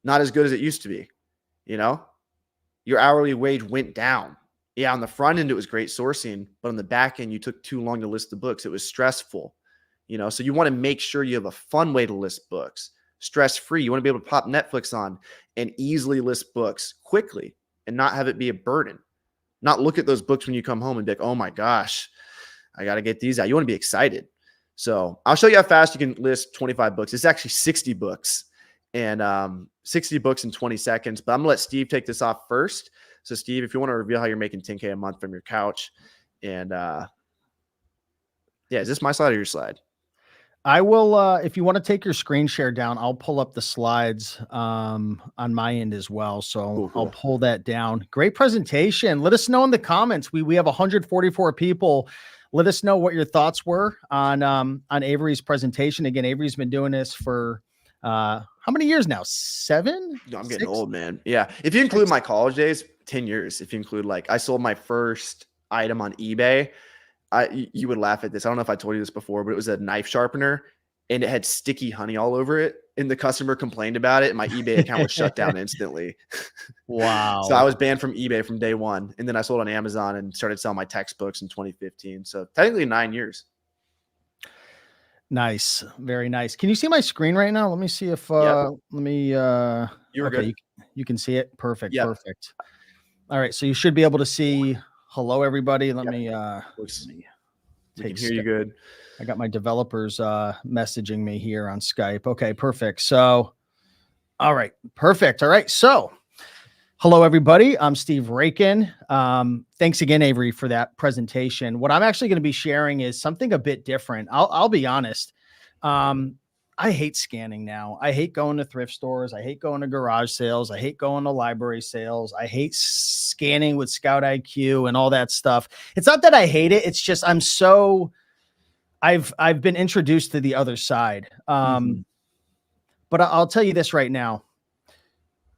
Not as good as it used to be. Your hourly wage went down. Yeah, on the front end, it was great sourcing, but on the back end, you took too long to list the books. It was stressful, so you want to make sure you have a fun way to list books, stress-free. You want to be able to pop Netflix on and easily list books quickly and not have it be a burden. Not look at those books when you come home and be like, oh my gosh, I got to get these out. You want to be excited. So I'll show you how fast you can list 25 books. It's actually 60 books. And 60 books in 20 seconds. But I'm going to let Steve take this off first. So, Steve, if you want to reveal how you're making $10K a month from your couch. And, is this my slide or your slide? I will, if you want to take your screen share down, I'll pull up the slides on my end as well. So cool. I'll pull that down. Great presentation. Let us know in the comments. We have 144 people. Let us know what your thoughts were on Avery's presentation. Again, Avery's been doing this for how many years now? 7? No, I'm getting old, man. Yeah. If you include my college days, 10 years. If you include I sold my first item on eBay. You would laugh at this. I don't know if I told you this before, but it was a knife sharpener and it had sticky honey all over it. And the customer complained about it. And my eBay account was shut down instantly. Wow. So I was banned from eBay from day one. And then I sold on Amazon and started selling my textbooks in 2015. So technically 9 years. Nice. Very nice. Can you see my screen right now? Let me see if, yep. Let me, you were okay, good. You can see it. Perfect. Yep. Perfect. All right. So you should be able to see, hello, everybody. Let me take hear you good. I got my developers, messaging me here on Skype. Okay. Perfect. So, all right. Perfect. All right. So hello, everybody. I'm Steve Rakin. Thanks again, Avery, for that presentation. What I'm actually going to be sharing is something a bit different. I'll be honest. I hate scanning now. I hate going to thrift stores. I hate going to garage sales. I hate going to library sales. I hate scanning with Scout IQ and all that stuff. It's not that I hate it. It's just I've been introduced to the other side. But I'll tell you this right now.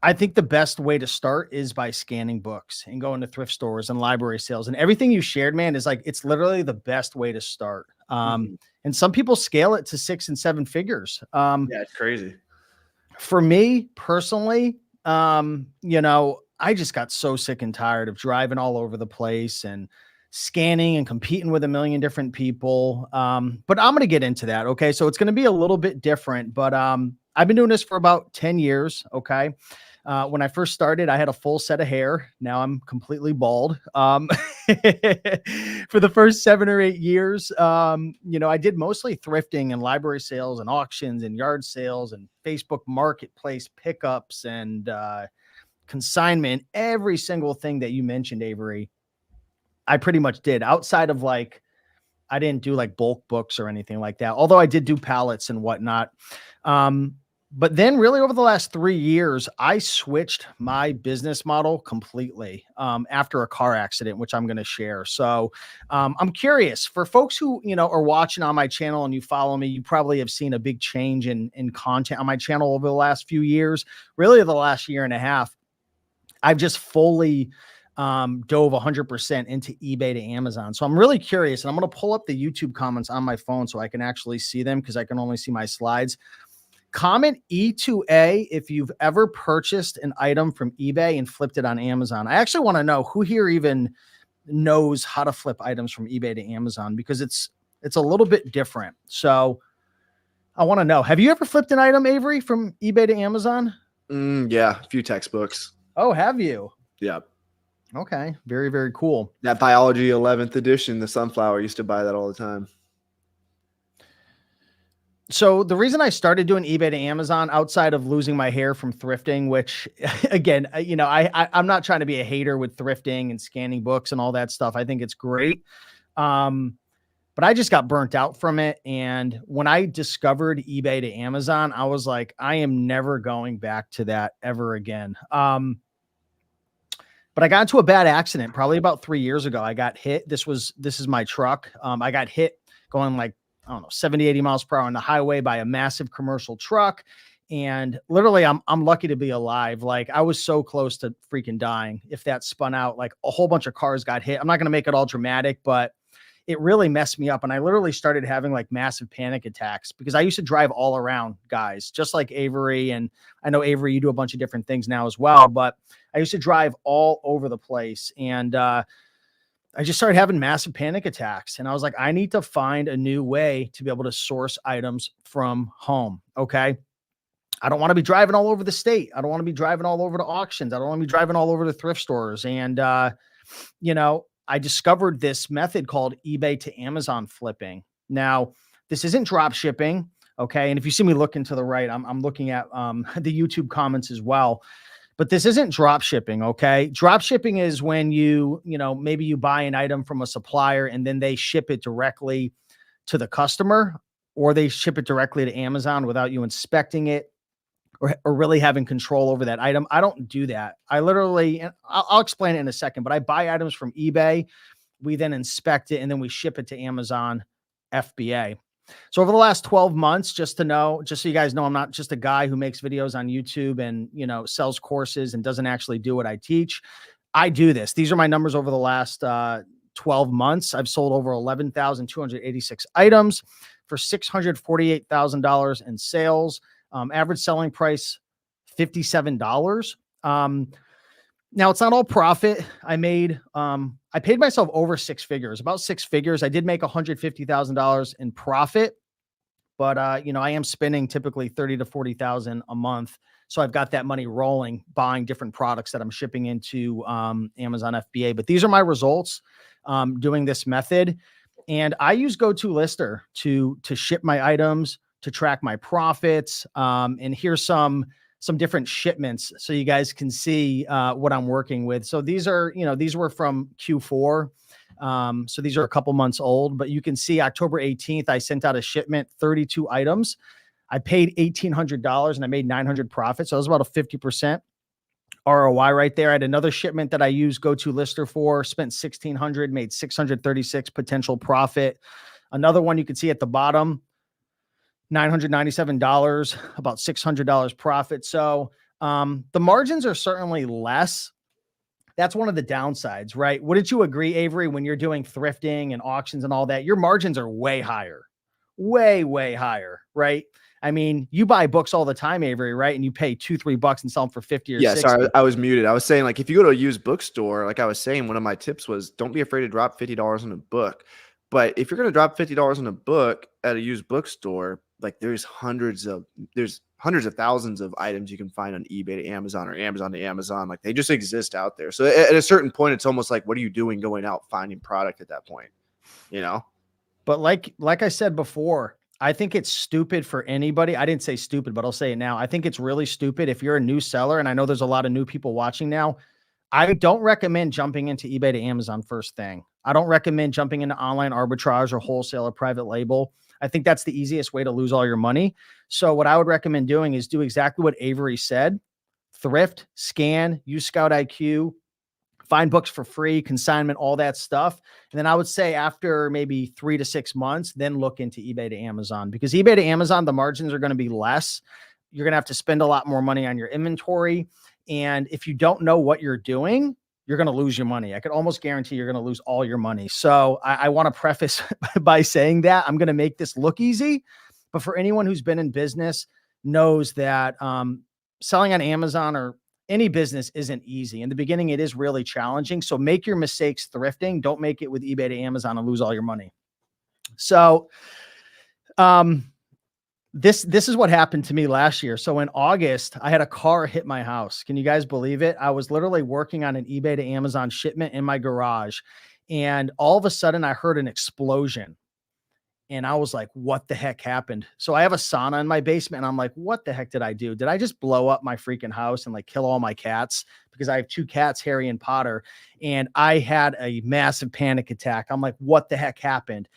I think the best way to start is by scanning books and going to thrift stores and library sales, and everything you shared, man, is it's literally the best way to start. And some people scale it to 6 and 7 figures. Yeah, it's crazy. For me personally, I just got so sick and tired of driving all over the place and scanning and competing with a million different people. But I'm going to get into that. Okay. So it's going to be a little bit different, but I've been doing this for about 10 years. Okay. When I first started, I had a full set of hair. Now I'm completely bald. For the first 7 or 8 years, I did mostly thrifting and library sales and auctions and yard sales and Facebook marketplace pickups and consignment, every single thing that you mentioned, Avery. I pretty much did, outside of like, I didn't do like bulk books or anything like that, although I did do pallets and whatnot. But then really over the last 3 years, I switched my business model completely after a car accident, which I'm going to share. So I'm curious for folks who, are watching on my channel and you follow me, you probably have seen a big change in content on my channel over the last few years, really the last year and a half. I've just fully dove 100% into eBay to Amazon. So I'm really curious, and I'm going to pull up the YouTube comments on my phone so I can actually see them because I can only see my slides. Comment E2A if you've ever purchased an item from eBay and flipped it on Amazon. I actually want to know who here even knows how to flip items from eBay to Amazon, because it's a little bit different. So I want to know, have you ever flipped an item, Avery, from eBay to Amazon? Yeah, a few textbooks. Oh, have you? Yeah. Okay. Very, very cool. That biology 11th edition, the sunflower, used to buy that all the time. So the reason I started doing eBay to Amazon, outside of losing my hair from thrifting, which again, I'm not trying to be a hater with thrifting and scanning books and all that stuff. I think it's great. But I just got burnt out from it. And when I discovered eBay to Amazon, I was like, I am never going back to that ever again. But I got into a bad accident probably about 3 years ago. I got hit. This is my truck. I got hit going like, I don't know, 70, 80 miles per hour on the highway by a massive commercial truck. And literally I'm lucky to be alive. Like, I was so close to freaking dying. If that spun out, like a whole bunch of cars got hit. I'm not going to make it all dramatic, but it really messed me up. And I literally started having like massive panic attacks because I used to drive all around guys, just like Avery. And I know, Avery, you do a bunch of different things now as well, but I used to drive all over the place. And, I just started having massive panic attacks, and I was like, I need to find a new way to be able to source items from home. Okay. I don't want to be driving all over the state. I don't want to be driving all over to auctions. I don't want to be driving all over to thrift stores. And, I discovered this method called eBay to Amazon flipping. Now, this isn't drop shipping. Okay. And if you see me looking to the right, I'm looking at the YouTube comments as well. But this isn't drop shipping, okay? Drop shipping is when maybe you buy an item from a supplier and then they ship it directly to the customer, or they ship it directly to Amazon without you inspecting it or really having control over that item. I don't do that. I literally, and I'll explain it in a second, but I buy items from eBay. We then inspect it and then we ship it to Amazon FBA. So over the last 12 months, just so you guys know, I'm not just a guy who makes videos on YouTube and, sells courses and doesn't actually do what I teach. I do this. These are my numbers over the last 12 months. I've sold over 11,286 items for $648,000 in sales. Average selling price, $57. Now, it's not all profit. I paid myself over six figures, about six figures. I did make $150,000 in profit, but I am spending typically 30 to 40,000 a month. So I've got that money rolling, buying different products that I'm shipping into Amazon FBA. But these are my results doing this method. And I use GoToLister to ship my items, to track my profits. And here's some different shipments so you guys can see what I'm working with. So these are, these were from Q4. So these are a couple months old, but you can see October 18th, I sent out a shipment, 32 items. I paid $1,800 and I made 900 profit. So it was about a 50% ROI right there. I had another shipment that I used GoToLister for, spent $1,600, made 636 potential profit. Another one you can see at the bottom, $997, about $600 profit. So the margins are certainly less. That's one of the downsides, right? Wouldn't you agree, Avery, when you're doing thrifting and auctions and all that, your margins are way higher, way, way higher, right? I mean, you buy books all the time, Avery, right? And you pay $2-3 and sell them for 50 or 60. Sorry, I was muted. I was saying, like, if you go to a used bookstore, like I was saying, one of my tips was don't be afraid to drop $50 on a book. But if you're going to drop $50 on a book at a used bookstore, like there's hundreds of thousands of items you can find on eBay to Amazon or Amazon to Amazon. Like, they just exist out there. So at a certain point, it's almost like, what are you doing going out finding product at that point? But like I said before, I think it's stupid for anybody. I didn't say stupid, but I'll say it now. I think it's really stupid if you're a new seller, and I know there's a lot of new people watching now. I don't recommend jumping into eBay to Amazon first thing. I don't recommend jumping into online arbitrage or wholesale or private label. I think that's the easiest way to lose all your money. So what I would recommend doing is do exactly what Avery said: thrift, scan, use Scout IQ, find books for free, consignment, all that stuff. And then I would say after maybe 3 to 6 months, then look into eBay to Amazon, because eBay to Amazon, the margins are going to be less. You're going to have to spend a lot more money on your inventory. And if you don't know what you're doing, you're going to lose your money. I could almost guarantee you're going to lose all your money. So I want to preface by saying that I'm going to make this look easy, but for anyone who's been in business knows that selling on Amazon or any business isn't easy. In the beginning, it is really challenging. So make your mistakes thrifting. Don't make it with eBay to Amazon and lose all your money. So this is what happened to me last year. So in August, I had a car hit my house. Can you guys believe it? I was literally working on an eBay to Amazon shipment in my garage, and all of a sudden I heard an explosion. And I was like, what the heck happened? So I have a sauna in my basement, and I'm like, what the heck did I do? Did I just blow up my freaking house and like kill all my cats? Because I have 2 cats, Harry and Potter. And I had a massive panic attack. I'm like, what the heck happened?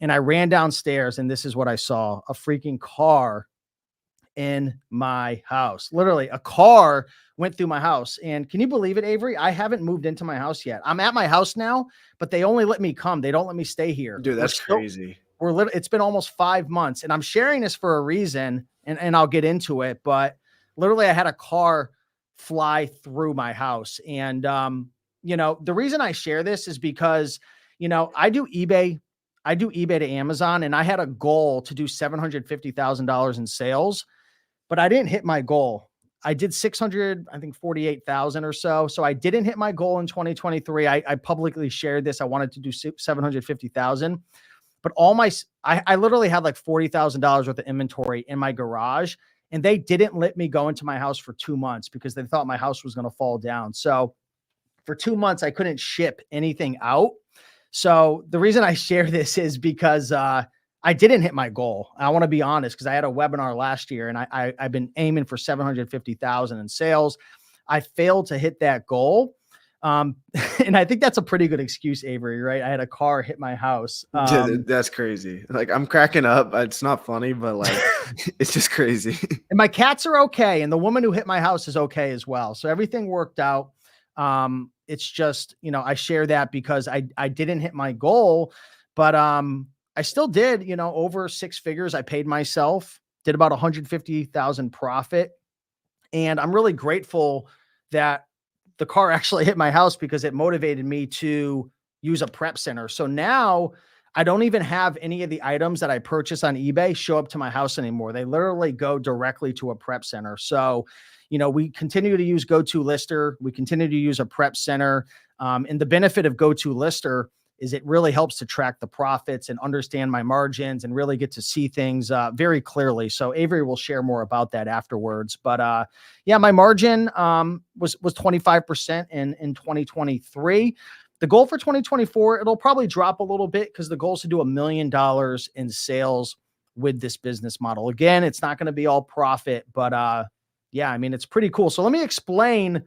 And I ran downstairs, and this is what I saw: a freaking car in my house. Literally, a car went through my house. And can you believe it, Avery? I haven't moved into my house yet. I'm at my house now, but they only let me come. They don't let me stay here. Dude, that's crazy. It's been almost 5 months, and I'm sharing this for a reason, and I'll get into it. But literally, I had a car fly through my house. And, the reason I share this is because, I do eBay to Amazon, and I had a goal to do $750,000 in sales, but I didn't hit my goal. I did 48,000 or so. So I didn't hit my goal in 2023. I publicly shared this. I wanted to do 750,000, but I literally had like $40,000 worth of inventory in my garage, and they didn't let me go into my house for 2 months because they thought my house was going to fall down. So for 2 months, I couldn't ship anything out. So the reason I share this is because I didn't hit my goal. I want to be honest, because I had a webinar last year, and I've been aiming for 750,000 in sales. I failed to hit that goal. And I think that's a pretty good excuse, Avery, right? I had a car hit my house. That's crazy. Like, I'm cracking up. It's not funny, but like, it's just crazy. And my cats are okay. And the woman who hit my house is okay as well. So everything worked out. It's just, I share that because I didn't hit my goal, but, I still did, over 6 figures. I paid myself, did about 150,000 profit. And I'm really grateful that the car actually hit my house, because it motivated me to use a prep center. So now I don't even have any of the items that I purchase on eBay show up to my house anymore. They literally go directly to a prep center. So, we continue to use GoToLister. We continue to use a prep center. And the benefit of GoToLister is it really helps to track the profits and understand my margins and really get to see things very clearly. So Avery will share more about that afterwards. But yeah, my margin was 25% in 2023. The goal for 2024, it'll probably drop a little bit, because the goal is to do $1 million in sales with this business model. Again, it's not going to be all profit, but yeah, I mean, it's pretty cool. So let me explain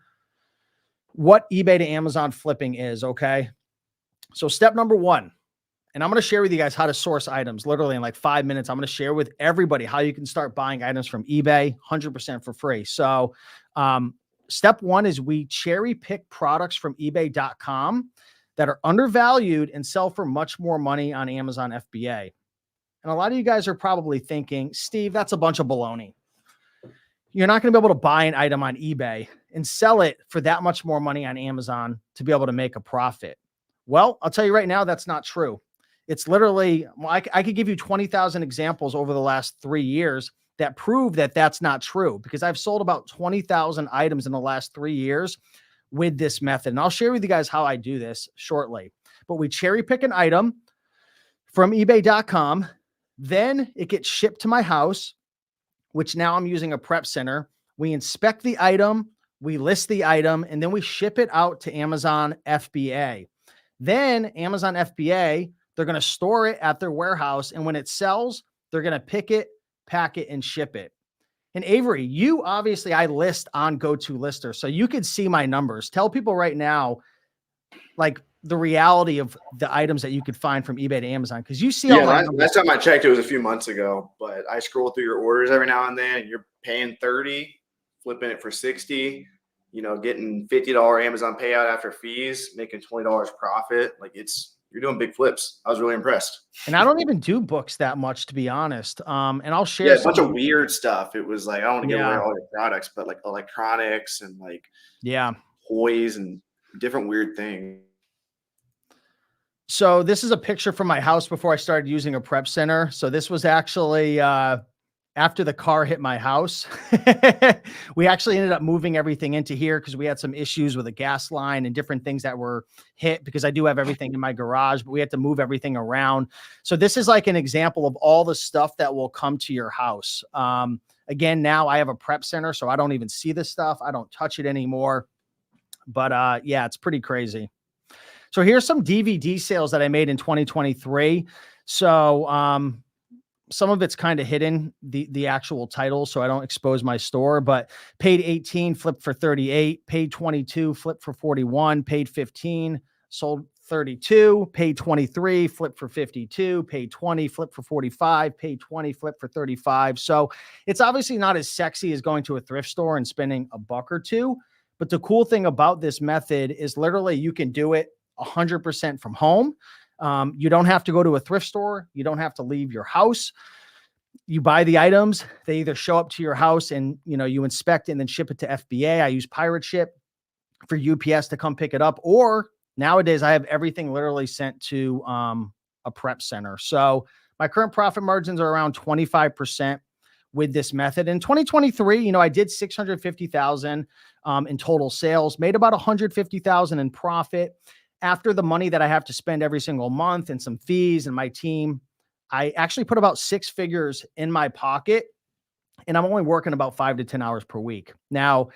what eBay to Amazon flipping is, okay? So step number 1, and I'm going to share with you guys how to source items literally in like 5 minutes. I'm going to share with everybody how you can start buying items from eBay 100% for free. So step 1 is we cherry pick products from ebay.com that are undervalued and sell for much more money on Amazon FBA. And a lot of you guys are probably thinking, Steve, that's a bunch of baloney. You're not going to be able to buy an item on eBay and sell it for that much more money on Amazon to be able to make a profit. Well, I'll tell you right now, that's not true. It's literally, I could give you 20,000 examples over the last 3 years that prove that that's not true, because I've sold about 20,000 items in the last 3 years with this method. And I'll share with you guys how I do this shortly. But we cherry pick an item from ebay.com. Then it gets shipped to my house, which now I'm using a prep center. We inspect the item, we list the item, and then we ship it out to Amazon FBA. Then Amazon FBA, they're going to store it at their warehouse. And when it sells, they're going to pick it, pack it, and ship it. And Avery, I list on GoToLister, so you could see my numbers. Tell people right now, like, the reality of the items that you could find from eBay to Amazon. Cause you see all Yeah, my last time I checked, it was a few months ago. But I scroll through your orders every now and then, and you're paying 30, flipping it for 60. You know, getting $50 Amazon payout after fees, making $20 profit. Like you're doing big flips. I was really impressed. and I don't even do books that much, to be honest. And I'll share Yeah, a bunch of some. weird stuff. It was like I don't want to give away Yeah. all your products, but like electronics and like Yeah. toys and different weird things. So this is a picture from my house before I started using a prep center. So this was actually after the car hit my house. We actually ended up moving everything into here because we had some issues with a gas line and different things that were hit, because I do have everything in my garage, but we had to move everything around. So this is like an example of all the stuff that will come to your house. Again, now I have a prep center, so I don't even see this stuff. I don't touch it anymore. But yeah, it's pretty crazy. So here's some DVD sales that I made in 2023. So some of it's kind of hidden, the actual title, so I don't expose my store, but paid 18, flipped for 38, paid 22, flipped for 41, paid 15, sold 32, paid 23, flipped for 52, paid 20, flipped for 45, paid 20, flipped for 35. So it's obviously not as sexy as going to a thrift store and spending a buck or two. But the cool thing about this method is literally you can do it 100% from home. You don't have to go to a thrift store. You don't have to leave your house. You buy the items. They either show up to your house and, you inspect it and then ship it to FBA. I use Pirate Ship for UPS to come pick it up. Or nowadays I have everything literally sent to a prep center. So my current profit margins are around 25% with this method. In 2023, I did 650,000 in total sales, made about 150,000 in profit. After the money that I have to spend every single month and some fees and my team, I actually put about 6 figures in my pocket, and I'm only working about 5 to 10 hours per week. Now,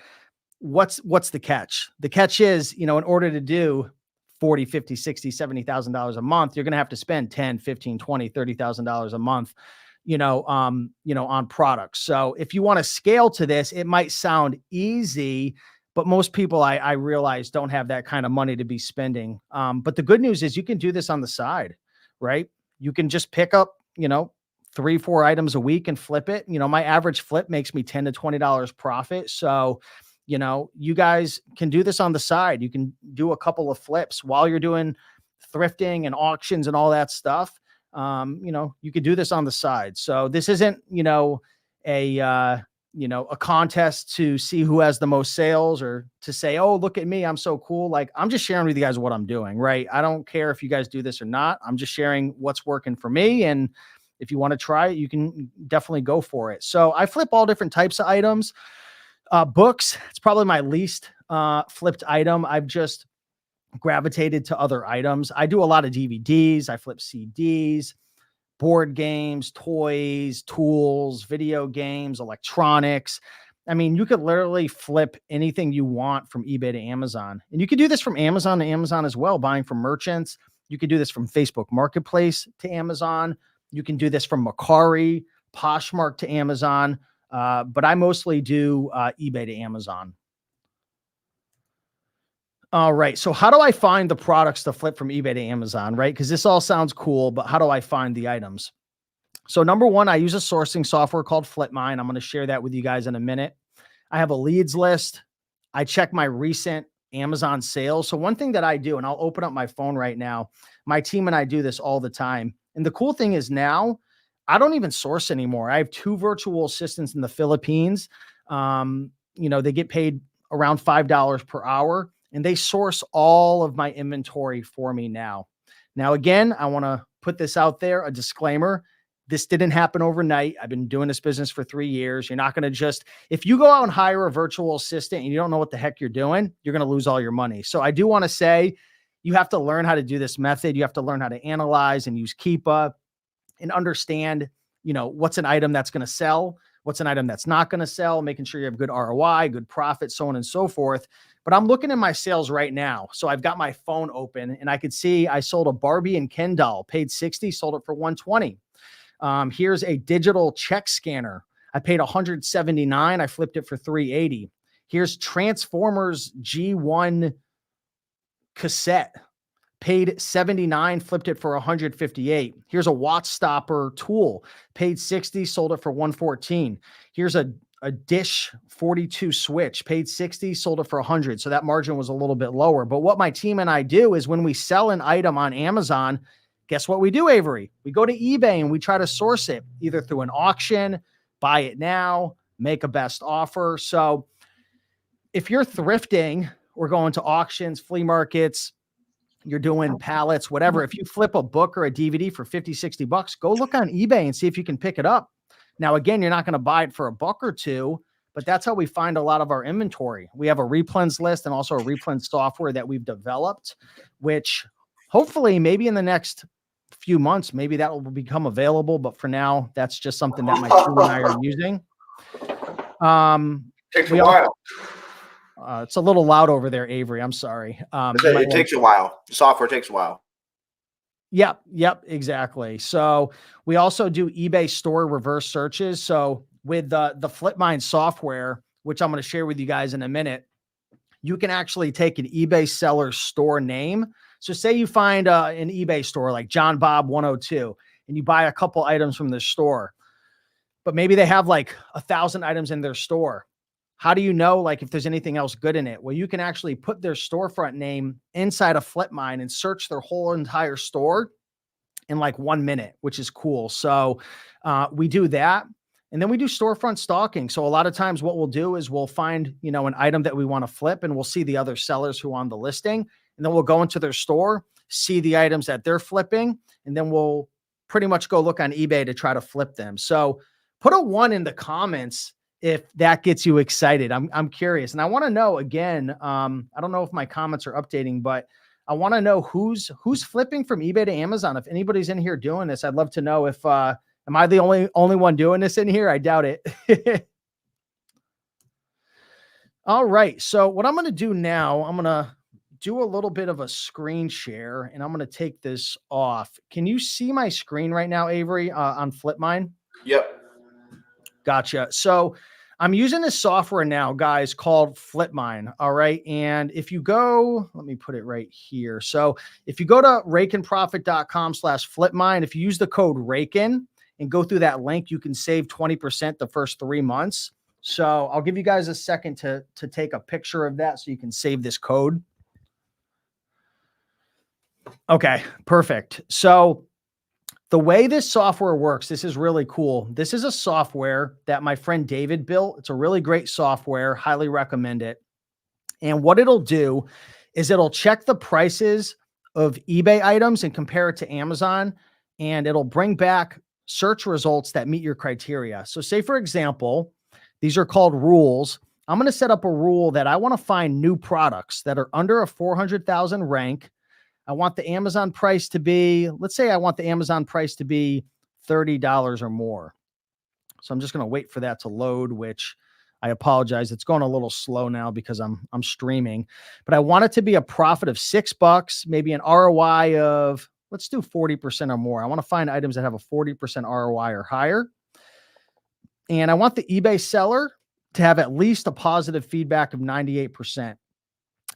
what's the catch? The catch is, in order to do 40, 50, 60, $70,000 a month, you're going to have to spend 10, 15, 20, $30,000 a month, on products. So if you want to scale to this, it might sound easy, but most people I realize don't have that kind of money to be spending. But the good news is you can do this on the side, right? You can just pick up, 3, 4 items a week and flip it. My average flip makes me $10 to $20 profit. So, you guys can do this on the side. You can do a couple of flips while you're doing thrifting and auctions and all that stuff. You could do this on the side. So this isn't, a contest to see who has the most sales or to say, oh, look at me, I'm so cool. Like, I'm just sharing with you guys what I'm doing, right? I don't care if you guys do this or not. I'm just sharing what's working for me. And if you want to try it, you can definitely go for it. So I flip all different types of items. Books, it's probably my least flipped item. I've just gravitated to other items. I do a lot of DVDs. I flip CDs, board games, toys, tools, video games, electronics. I mean, you could literally flip anything you want from eBay to Amazon. And you could do this from Amazon to Amazon as well, buying from merchants. You could do this from Facebook Marketplace to Amazon. You can do this from Mercari, Poshmark to Amazon. But I mostly do eBay to Amazon. All right. So how do I find the products to flip from eBay to Amazon, right? Because this all sounds cool, but how do I find the items? So number one, I use a sourcing software called FlipMine. I'm going to share that with you guys in a minute. I have a leads list. I check my recent Amazon sales. So one thing that I do, and I'll open up my phone right now, my team and I do this all the time. And the cool thing is now I don't even source anymore. I have 2 virtual assistants in the Philippines. They get paid around $5 per hour, and they source all of my inventory for me now. Now, again, I want to put this out there, a disclaimer. This didn't happen overnight. I've been doing this business for 3 years. You're not going to just, if you go out and hire a virtual assistant and you don't know what the heck you're doing, you're going to lose all your money. So I do want to say you have to learn how to do this method. You have to learn how to analyze and use Keepa and understand, what's an item that's going to sell, what's an item that's not going to sell, making sure you have good ROI, good profit, so on and so forth. But I'm looking at my sales right now. So I've got my phone open and I could see I sold a Barbie and Ken doll, paid 60, sold it for 120. Here's a digital check scanner. I paid 179. I flipped it for 380. Here's Transformers G1 cassette. paid 79, flipped it for 158. Here's a Watt Stopper tool, paid 60, sold it for 114. Here's a Dish 42 switch, paid 60, sold it for 100. So that margin was a little bit lower. But what my team and I do is when we sell an item on Amazon, guess what we do, Avery? We go to eBay and we try to source it either through an auction, buy it now, make a best offer. So if you're thrifting or going to auctions, flea markets, you're doing pallets, whatever, if you flip a book or a DVD for 50, 60 bucks, go look on eBay and see if you can pick it up. Now, again, you're not going to buy it for $1 or $2, but that's how we find a lot of our inventory. We have a replens list and also a replens software that we've developed, which hopefully maybe in the next few months, maybe that will become available. But for now, that's just something that my team and I are using. Takes a while. It's a little loud over there, Avery. I'm sorry. It takes a while. The software takes a while. Yep, exactly. So we also do eBay store reverse searches. So with the FlipMine software, which I'm going to share with you guys in a minute, you can actually take an eBay seller store name. So say you find an eBay store like John Bob 102 and you buy a couple items from the store, but maybe they have like 1,000 items in their store. How do you know, like, if there's anything else good in it? Well, you can actually put their storefront name inside of FlipMine and search their whole entire store in like 1 minute, which is cool. So we do that. And then we do storefront stalking. So a lot of times what we'll do is we'll find, an item that we want to flip and we'll see the other sellers who are on the listing. And then we'll go into their store, see the items that they're flipping, and then we'll pretty much go look on eBay to try to flip them. So put a 1 in the comments if that gets you excited. I'm curious. And I want to know again, I don't know if my comments are updating, but I want to know who's flipping from eBay to Amazon. If anybody's in here doing this, I'd love to know if, am I the only one doing this in here? I doubt it. All right. So what I'm going to do now, I'm going to do a little bit of a screen share and I'm going to take this off. Can you see my screen right now, Avery, on FlipMine? Yep. Gotcha. So I'm using this software now, guys, called FlipMine. All right. And if you go, let me put it right here. So if you go to rakinprofit.com/FlipMine, if you use the code RAKIN and go through that link, you can save 20% the first 3 months. So I'll give you guys a second to take a picture of that so you can save this code. Okay, perfect. So the way this software works, this is really cool. This is a software that my friend David built. It's a really great software. Highly recommend it. And what it'll do is it'll check the prices of eBay items and compare it to Amazon, and it'll bring back search results that meet your criteria. So say, for example, these are called rules. I'm going to set up a rule that I want to find new products that are under a 400,000 rank. I want the Amazon price to be, let's say I want the Amazon price to be $30 or more. So I'm just going to wait for that to load, which I apologize. It's going a little slow now because I'm streaming, but I want it to be a profit of $6, maybe an ROI of, let's do 40% or more. I want to find items that have a 40% ROI or higher. And I want the eBay seller to have at least a positive feedback of 98%.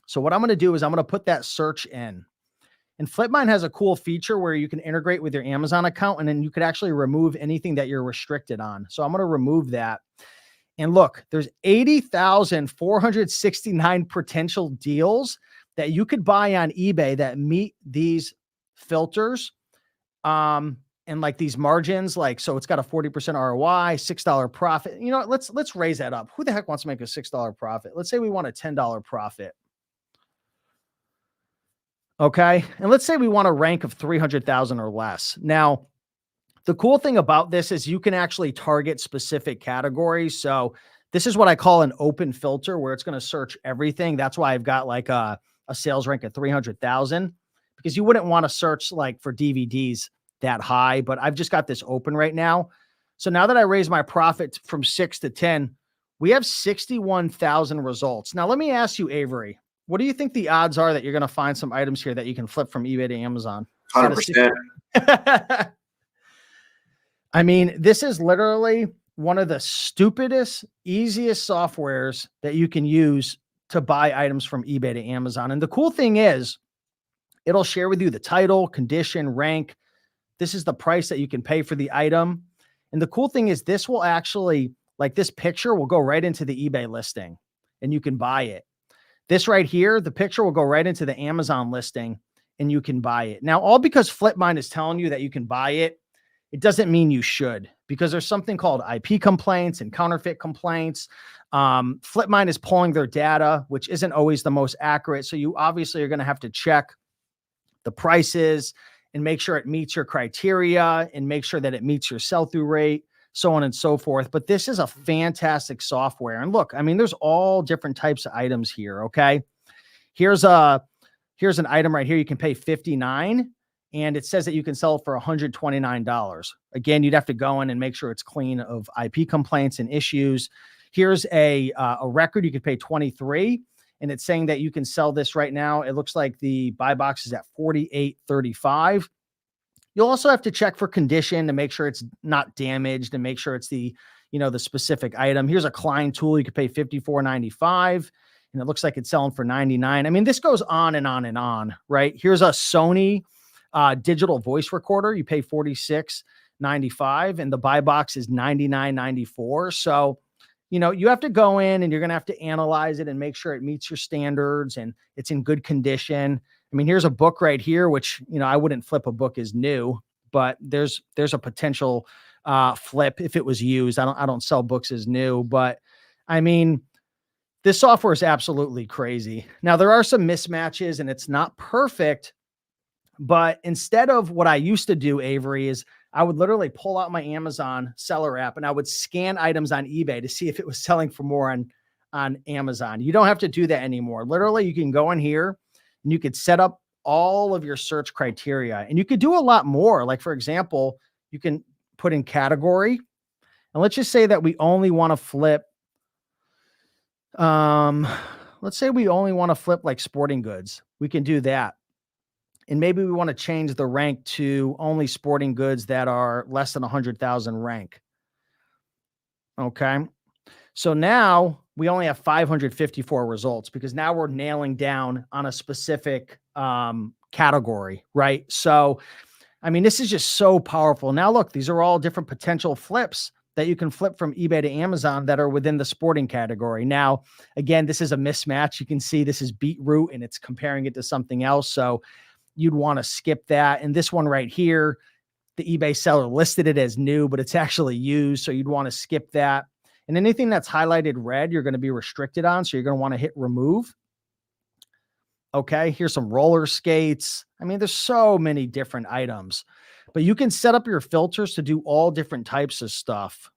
So what I'm going to do is I'm going to put that search in. And FlipMine has a cool feature where you can integrate with your Amazon account and then you could actually remove anything that you're restricted on. So I'm going to remove that. And look, there's 80,469 potential deals that you could buy on eBay that meet these filters. And like these margins, like, so it's got a 40% ROI, $6 profit. Let's raise that up. Who the heck wants to make a $6 profit? Let's say we want a $10 profit. Okay. And let's say we want a rank of 300,000 or less. Now, the cool thing about this is you can actually target specific categories. So this is what I call an open filter where it's going to search everything. That's why I've got like a sales rank of 300,000 because you wouldn't want to search like for DVDs that high, but I've just got this open right now. So now that I raise my profit from 6 to 10, we have 61,000 results. Now, let me ask you, Avery, what do you think the odds are that you're going to find some items here that you can flip from eBay to Amazon? 100%. I mean, this is literally one of the stupidest, easiest softwares that you can use to buy items from eBay to Amazon. And the cool thing is It'll share with you the title, condition, rank. This is the price that you can pay for the item. And the cool thing is this will actually, like this picture will go right into the eBay listing and you can buy it. This right here, the picture will go right into the Amazon listing and you can buy it. Now, all because Flipmine is telling you that you can buy it, it doesn't mean you should, because there's something called IP complaints and counterfeit complaints. Flipmine is pulling their data, which isn't always the most accurate. So you obviously are going to have to check the prices and make sure it meets your criteria and make sure that it meets your sell-through rate, so on and so forth. But this is a fantastic software. And look, I mean, there's all different types of items here. Okay. Here's an item right here. You can pay $59 and it says that you can sell it for $129. Again, you'd have to go in and make sure it's clean of IP complaints and issues. Here's a record. You could pay $23 and it's saying that you can sell this right now. It looks like the buy box is at $48.35. You'll also have to check for condition to make sure it's not damaged and make sure it's the specific item. Here's a Klein tool. You could pay $54.95 and it looks like it's selling for $99. I mean, this goes on and on and on, right? Here's a Sony digital voice recorder. You pay $46.95 and the buy box is $99.94. So, you have to go in and you're going to have to analyze it and make sure it meets your standards and it's in good condition. I mean, here's a book right here, which, I wouldn't flip a book as new, but there's a potential flip if it was used. I don't sell books as new, but I mean, this software is absolutely crazy. Now there are some mismatches and it's not perfect, but instead of what I used to do, Avery, is I would literally pull out my Amazon seller app and I would scan items on eBay to see if it was selling for more on Amazon. You don't have to do that anymore. Literally, you can go in here and you could set up all of your search criteria and you could do a lot more. Like, for example, you can put in category and let's just say that we only want to flip. Let's say we only want to flip like sporting goods. We can do that. And maybe we want to change the rank to only sporting goods that are less than 100,000 rank. Okay. So now we only have 554 results because now we're nailing down on a specific category, right? So, I mean, this is just so powerful. Now, look, these are all different potential flips that you can flip from eBay to Amazon that are within the sporting category. Now, again, this is a mismatch. You can see this is beetroot and it's comparing it to something else. So you'd want to skip that. And this one right here, the eBay seller listed it as new, but it's actually used. So you'd want to skip that. And anything that's highlighted red, you're going to be restricted on. So you're going to want to hit remove. Okay. Here's some roller skates. I mean, there's so many different items, but you can set up your filters to do all different types of stuff.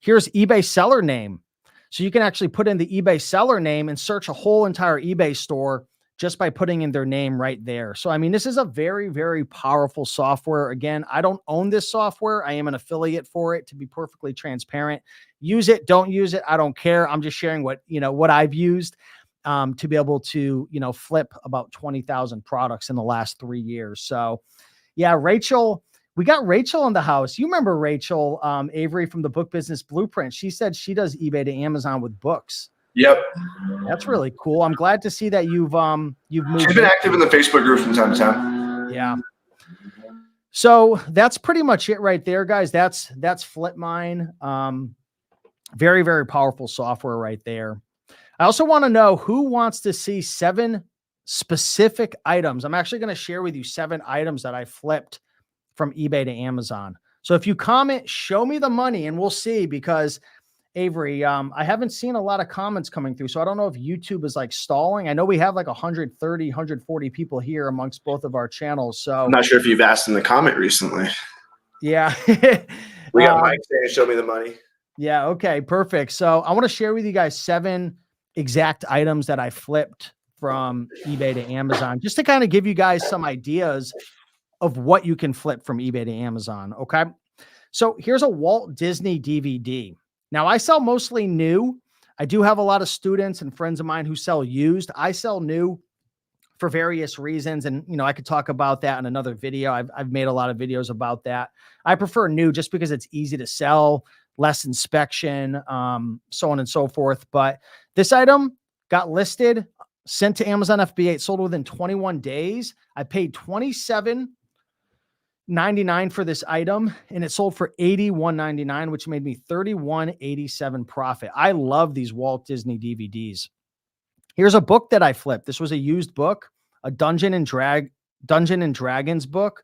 Here's eBay seller name. So you can actually put in the eBay seller name and search a whole entire eBay store just by putting in their name right there. So, I mean, this is a very, very powerful software. Again, I don't own this software. I am an affiliate for it, to be perfectly transparent. Use it, don't use it. I don't care. I'm just sharing what I've used to be able to, flip about 20,000 products in the last 3 years. So yeah, Rachel, we got Rachel in the house. You remember Rachel, Avery, from the Book Business Blueprint. She said she does eBay to Amazon with books. Yep. That's really cool. I'm glad to see that you've moved. She's been active in the Facebook group from time to time. Yeah. So that's pretty much it right there, guys. That's Flipmine. Very, very powerful software right there. I also want to know who wants to see 7 specific items. I'm actually going to share with you 7 items that I flipped from eBay to Amazon. So if you comment, show me the money and we'll see, because Avery, I haven't seen a lot of comments coming through. So I don't know if YouTube is like stalling. I know we have like 130, 140 people here amongst both of our channels. So I'm not sure if you've asked in the comment recently. Yeah. We got Mike saying, show me the money. Yeah. Okay, perfect. So I want to share with you guys 7 exact items that I flipped from eBay to Amazon, just to kind of give you guys some ideas of what you can flip from eBay to Amazon. Okay. So here's a Walt Disney DVD. Now I sell mostly new. I do have a lot of students and friends of mine who sell used. I sell new for various reasons. And, I could talk about that in another video. I've made a lot of videos about that. I prefer new just because it's easy to sell, less inspection, so on and so forth. But this item got listed sent to Amazon FBA. It sold within 21 days. I paid $27.99 for this item, and it sold for $81.99, which made me $31.87 profit. I love these Walt Disney DVDs. Here's a book that I flipped. This was a used book, a Dungeon and Dragons book,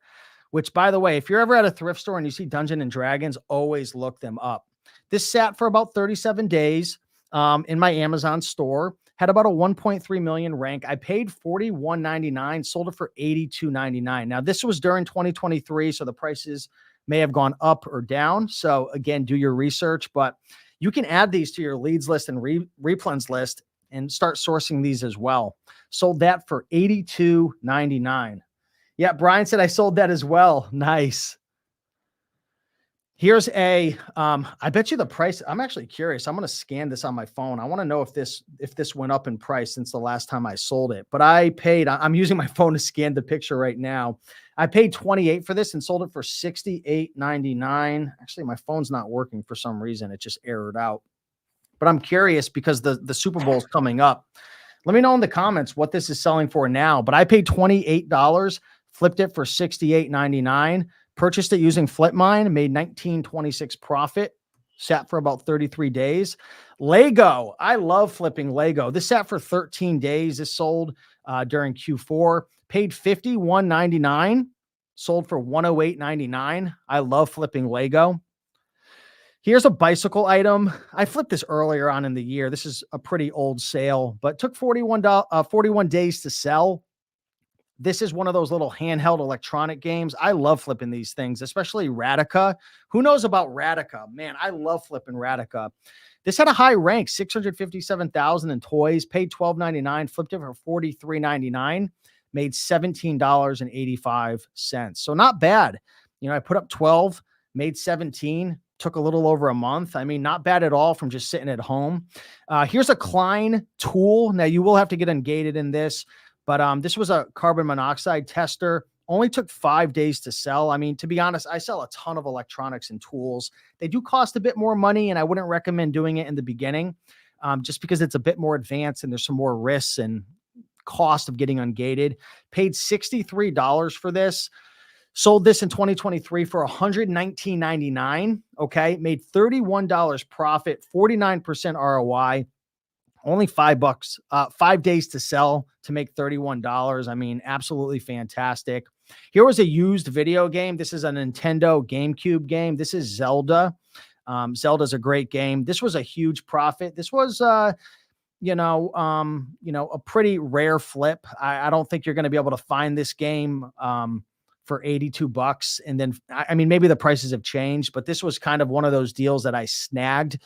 which, by the way, if you're ever at a thrift store and you see Dungeon and Dragons, always look them up. This sat for about 37 days in my Amazon store, had about a 1.3 million rank. I paid $41.99, sold it for $82.99. Now, this was during 2023, so the prices may have gone up or down. So again, do your research, but you can add these to your leads list and replens list and start sourcing these as well. Sold that for $82.99. Yeah, Brian said I sold that as well. Nice. Here's a, I bet you the price, I'm actually curious. I'm going to scan this on my phone. I want to know if this went up in price since the last time I sold it, but I'm using my phone to scan the picture right now. I paid $28 for this and sold it for $68.99. Actually, my phone's not working for some reason. It just errored out, but I'm curious because the Super Bowl is coming up. Let me know in the comments what this is selling for now, but I paid $28, flipped it for $68.99. Purchased it using Flipmine, made $19.26 profit, sat for about 33 days. Lego, I love flipping Lego. This sat for 13 days. This sold during Q4, paid $51.99, sold for $108.99. I love flipping Lego. Here's a bicycle item. I flipped this earlier on in the year. This is a pretty old sale, but took 41 days to sell. This is one of those little handheld electronic games. I love flipping these things, especially Radica. Who knows about Radica? Man, I love flipping Radica. This had a high rank, 657,000 in toys, paid $12.99, flipped it for $43.99, made $17.85. So not bad. You know, I put up 12, made 17, took a little over a month. I mean, not bad at all from just sitting at home. Here's a Klein tool. Now you will have to get ungated in this. But this was a carbon monoxide tester. Only took 5 days to sell. I mean, to be honest, I sell a ton of electronics and tools. They do cost a bit more money, and I wouldn't recommend doing it in the beginning just because it's a bit more advanced and there's some more risks and cost of getting ungated. Paid $63 for this. Sold this in 2023 for $119.99. Okay. Made $31 profit, 49% ROI. Only $5, 5 days to sell to make $31. I mean, absolutely fantastic. Here was a used video game. This is a Nintendo GameCube game. This is Zelda. Zelda's a great game. This was a huge profit. This was, a pretty rare flip. I don't think you're going to be able to find this game, for $82. And then, I mean, maybe the prices have changed, but this was kind of one of those deals that I snagged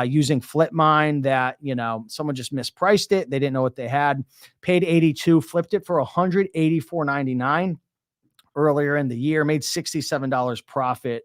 using Flipmine that, someone just mispriced it. They didn't know what they had. Paid $82, flipped it for $184.99 earlier in the year, made $67 profit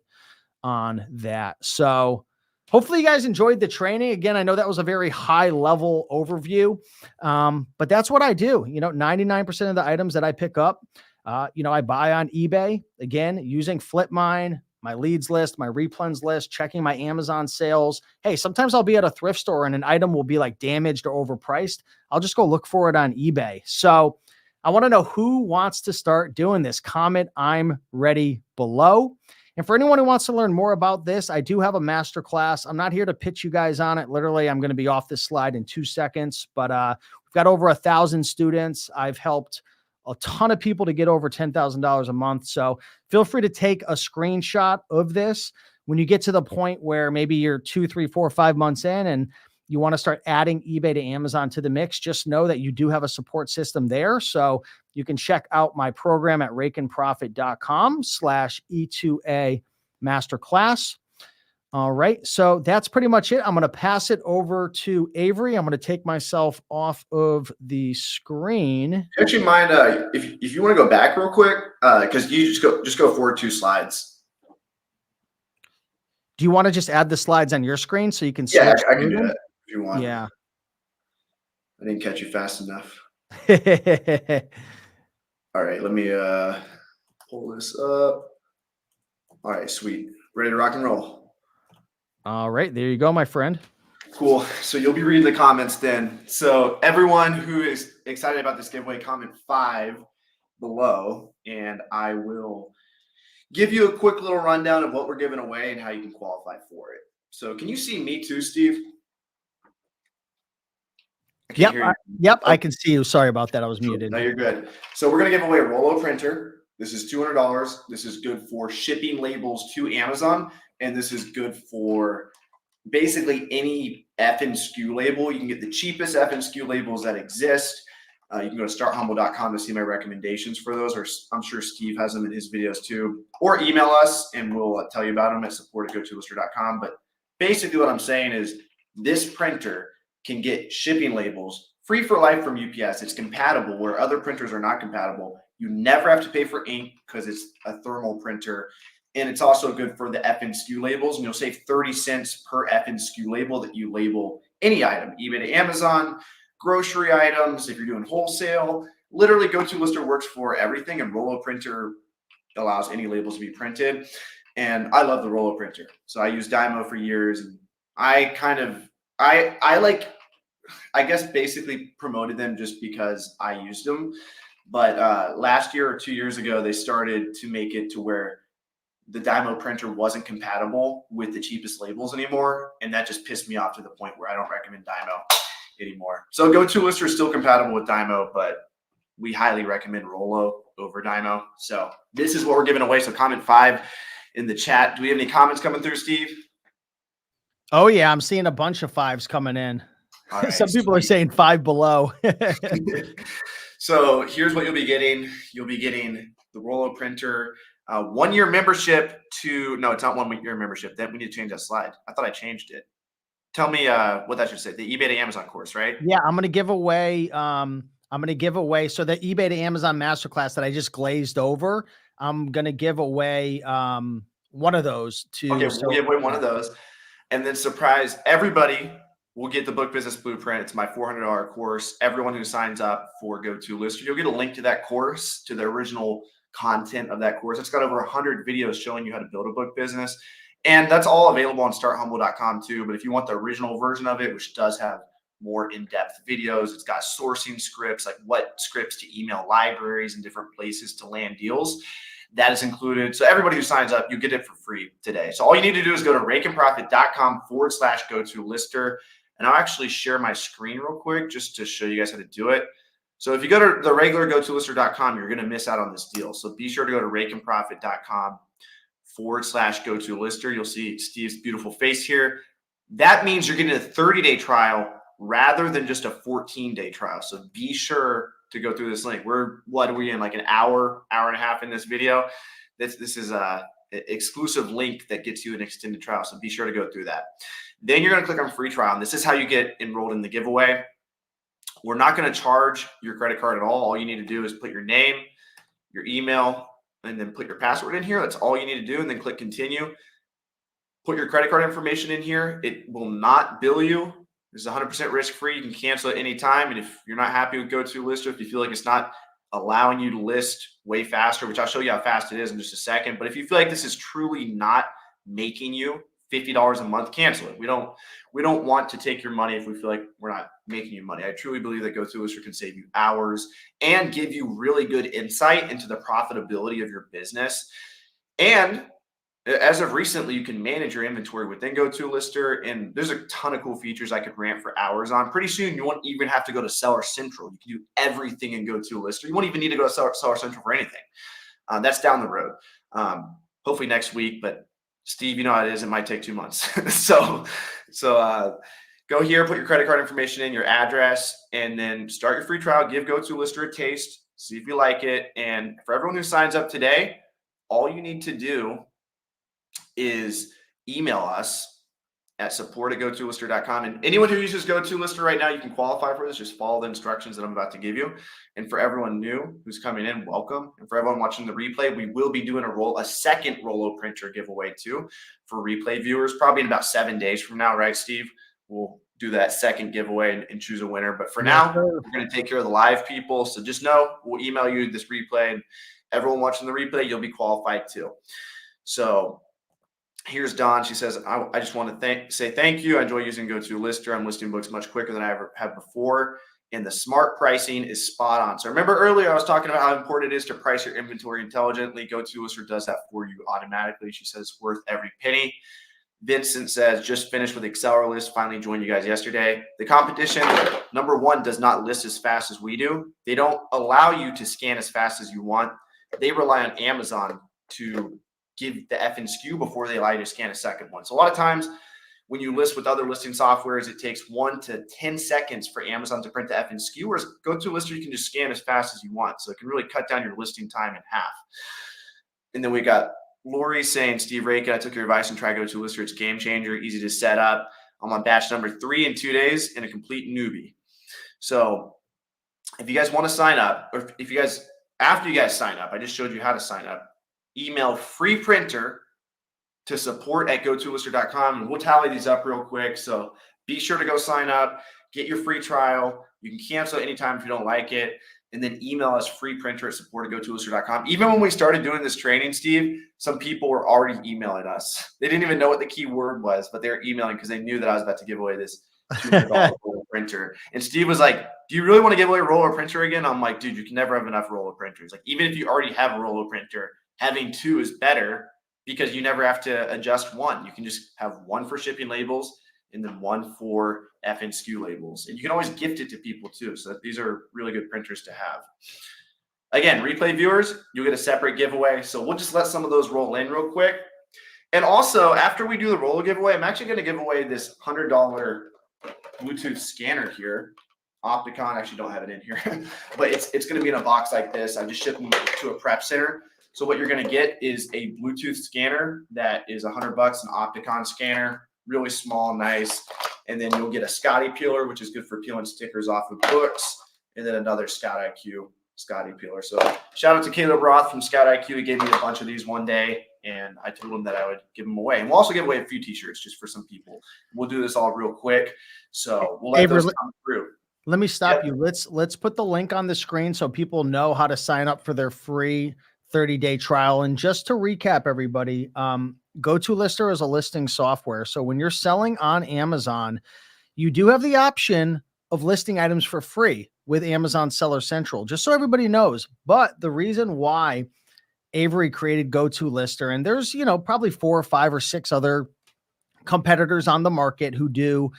on that. So hopefully you guys enjoyed the training. Again, I know that was a very high level overview, but that's what I do. 99% of the items that I pick up, I buy on eBay, again, using Flipmine, my leads list, my replens list, checking my Amazon sales. Hey, sometimes I'll be at a thrift store and an item will be like damaged or overpriced. I'll just go look for it on eBay. So I want to know who wants to start doing this. Comment I'm ready below. And for anyone who wants to learn more about this, I do have a masterclass. I'm not here to pitch you guys on it. Literally, I'm going to be off this slide in 2 seconds, but we've got over 1,000 students. I've helped a ton of people to get over $10,000 a month. So feel free to take a screenshot of this when you get to the point where maybe you're 2, 3, 4, 5 months in and you want to start adding eBay to Amazon to the mix. Just know that you do have a support system there. So you can check out my program at rakeandprofit.com/E2A masterclass. All right. So that's pretty much it. I'm going to pass it over to Avery. I'm going to take myself off of the screen. Do you actually mind if you want to go back real quick? Because you just go forward 2 slides. Do you want to just add the slides on your screen so you can see? Yeah, I can do that if you want. Yeah. I didn't catch you fast enough. All right, let me pull this up. All right, sweet. Ready to rock and roll. All right, there you go, my friend. Cool. So you'll be reading the comments then. So everyone who is excited about this giveaway, comment 5 below, and I will give you a quick little rundown of what we're giving away and how you can qualify for it. So can you see me too, Steve? I can't hear you. Yep, I can see you. Sorry about that. I was muted. No, you're good. So we're going to give away a Rolo printer. This is $200. This is good for shipping labels to Amazon, and this is good for basically any effing SKU label. You can get the cheapest effing SKU labels that exist. You can go to starthumble.com to see my recommendations for those, or I'm sure Steve has them in his videos too. Or email us and we'll tell you about them at support@gotolister.com. But basically what I'm saying is this printer can get shipping labels free for life from UPS. It's compatible where other printers are not compatible. You never have to pay for ink because it's a thermal printer. And it's also good for the FN SKU labels. And you'll save 30 cents per FN SKU label that you label any item, eBay to Amazon, grocery items, if you're doing wholesale. Literally, GoToLister works for everything, and Rolo printer allows any labels to be printed. And I love the Rolo printer. So I used Dymo for years, and I guess basically promoted them just because I used them. But last year or 2 years ago, they started to make it to where the Dymo printer wasn't compatible with the cheapest labels anymore. And that just pissed me off to the point where I don't recommend Dymo anymore. So GoToLister is still compatible with Dymo, but we highly recommend Rolo over Dymo. So this is what we're giving away. So comment 5 in the chat. Do we have any comments coming through, Steve? Oh yeah, I'm seeing a bunch of 5s coming in. Right, some people are saying 5 below. So here's what you'll be getting. You'll be getting the Rolo printer, 1 year membership to, no, it's not 1 year membership. Then we need to change that slide. I thought I changed it. Tell me what that should say. The eBay to Amazon course, right? Yeah, I'm going to give away, so the eBay to Amazon masterclass that I just glazed over, I'm going to give away one of those to. Okay, we'll give away one of those. And then surprise everybody, we'll get the Book Business Blueprint. It's my $400 course. Everyone who signs up for GoToLister, you'll get a link to that course, to the original content of that course. It's got over 100 videos showing you how to build a book business. And that's all available on starthumble.com too. But if you want the original version of it, which does have more in-depth videos, it's got sourcing scripts, like what scripts to email libraries and different places to land deals. That is included. So everybody who signs up, you get it for free today. So all you need to do is go to rakeandprofit.com/GoToLister. And I'll actually share my screen real quick just to show you guys how to do it. So if you go to the regular GoToLister.com, you're going to miss out on this deal. So be sure to go to rakeandprofit.com/GoToLister. You'll see Steve's beautiful face here. That means you're getting a 30-day trial rather than just a 14-day trial. So be sure to go through this link. What are we in, like an hour and a half in this video? This is a exclusive link that gets you an extended trial. So be sure to go through that. Then you're going to click on free trial. And this is how you get enrolled in the giveaway. We're not going to charge your credit card at all. All you need to do is put your name, your email, and then put your password in here. That's all you need to do. And then click continue. Put your credit card information in here. It will not bill you. It's 100% risk-free. You can cancel at any time. And if you're not happy with GoToLister, if you feel like it's not allowing you to list way faster, which I'll show you how fast it is in just a second. But if you feel like this is truly not making you $50 a month, cancel it. We don't want to take your money if we feel like we're not making you money. I truly believe that GoToLister can save you hours and give you really good insight into the profitability of your business. And as of recently, you can manage your inventory within GoToLister, and there's a ton of cool features I could rant for hours on. Pretty soon, you won't even have to go to Seller Central. You can do everything in GoToLister. You won't even need to go to Seller Central for anything. That's down the road. Hopefully next week, but Steve, you know how it is. It might take 2 months. so go here, put your credit card information in, your address, and then start your free trial. Give GoToLister a taste. See if you like it. And for everyone who signs up today, all you need to do is email us at support@GoToLister.com. And anyone who uses GoToLister right now, you can qualify for this. Just follow the instructions that I'm about to give you. And for everyone new who's coming in, welcome. And for everyone watching the replay, we will be doing a second Rolo printer giveaway too for replay viewers, probably in about 7 days from now, right, Steve? We'll do that second giveaway and choose a winner. But for now, we're going to take care of the live people. So just know we'll email you this replay, and everyone watching the replay, you'll be qualified too. So here's Dawn. She says, I just want to say thank you. I enjoy using GoToLister. I'm listing books much quicker than I ever have before. and the smart pricing is spot on. So remember earlier I was talking about how important it is to price your inventory intelligently. GoToLister does that for you automatically. She says it's worth every penny. Vincent says, just finished with Acceleralist, finally joined you guys yesterday. The competition, number one, does not list as fast as we do. They don't allow you to scan as fast as you want. They rely on Amazon to give the effing SKU before they allow you to scan a second one. So a lot of times when you list with other listing softwares, it takes 1 to 10 seconds for Amazon to print the effing SKU, whereas GoToLister, you can just scan as fast as you want. So it can really cut down your listing time in half. And then we got Lori saying, Steve Raikin, I took your advice and tried GoToLister. It's a game changer, easy to set up. I'm on batch number 3 in 2 days and a complete newbie. So if you guys want to sign up, or if you guys, after you guys sign up, I just showed you how to sign up, email free printer to support@gotolister.com, and we'll tally these up real quick. So be sure to go sign up, get your free trial. You can cancel anytime if you don't like it, and then email us freeprinter@support@gotolister.com. Even when we started doing this training, Steve, some people were already emailing us. They didn't even know what the key word was, but they were emailing because they knew that I was about to give away this $200 roller printer. And Steve was like, do you really want to give away a roller printer again? I'm like, dude, you can never have enough roller printers. Like, even if you already have a roller printer, having 2 is better because you never have to adjust one. You can just have one for shipping labels and then one for FNSKU labels. And you can always gift it to people too. So these are really good printers to have. Again, replay viewers, you'll get a separate giveaway. So we'll just let some of those roll in real quick. And also, after we do the roller giveaway, I'm actually going to give away this $100 Bluetooth scanner here. Opticon, I actually don't have it in here, but it's going to be in a box like this. I just shipped them to a prep center. So what you're going to get is a Bluetooth scanner that is $100, an Opticon scanner, really small, nice. And then you'll get a Scotty peeler, which is good for peeling stickers off of books. And then another Scout IQ Scotty peeler. So shout out to Caleb Roth from Scout IQ. He gave me a bunch of these one day, and I told him that I would give them away. And we'll also give away a few t-shirts just for some people. We'll do this all real quick. So we'll let those come through. Let me stop you. Let's put the link on the screen so people know how to sign up for their free 30-day trial. And just to recap, everybody, GoToLister is a listing software. So when you're selling on Amazon, you do have the option of listing items for free with Amazon Seller Central, just so everybody knows. But the reason why Avery created GoToLister, and there's, probably 4 or 5 or 6 other competitors on the market who do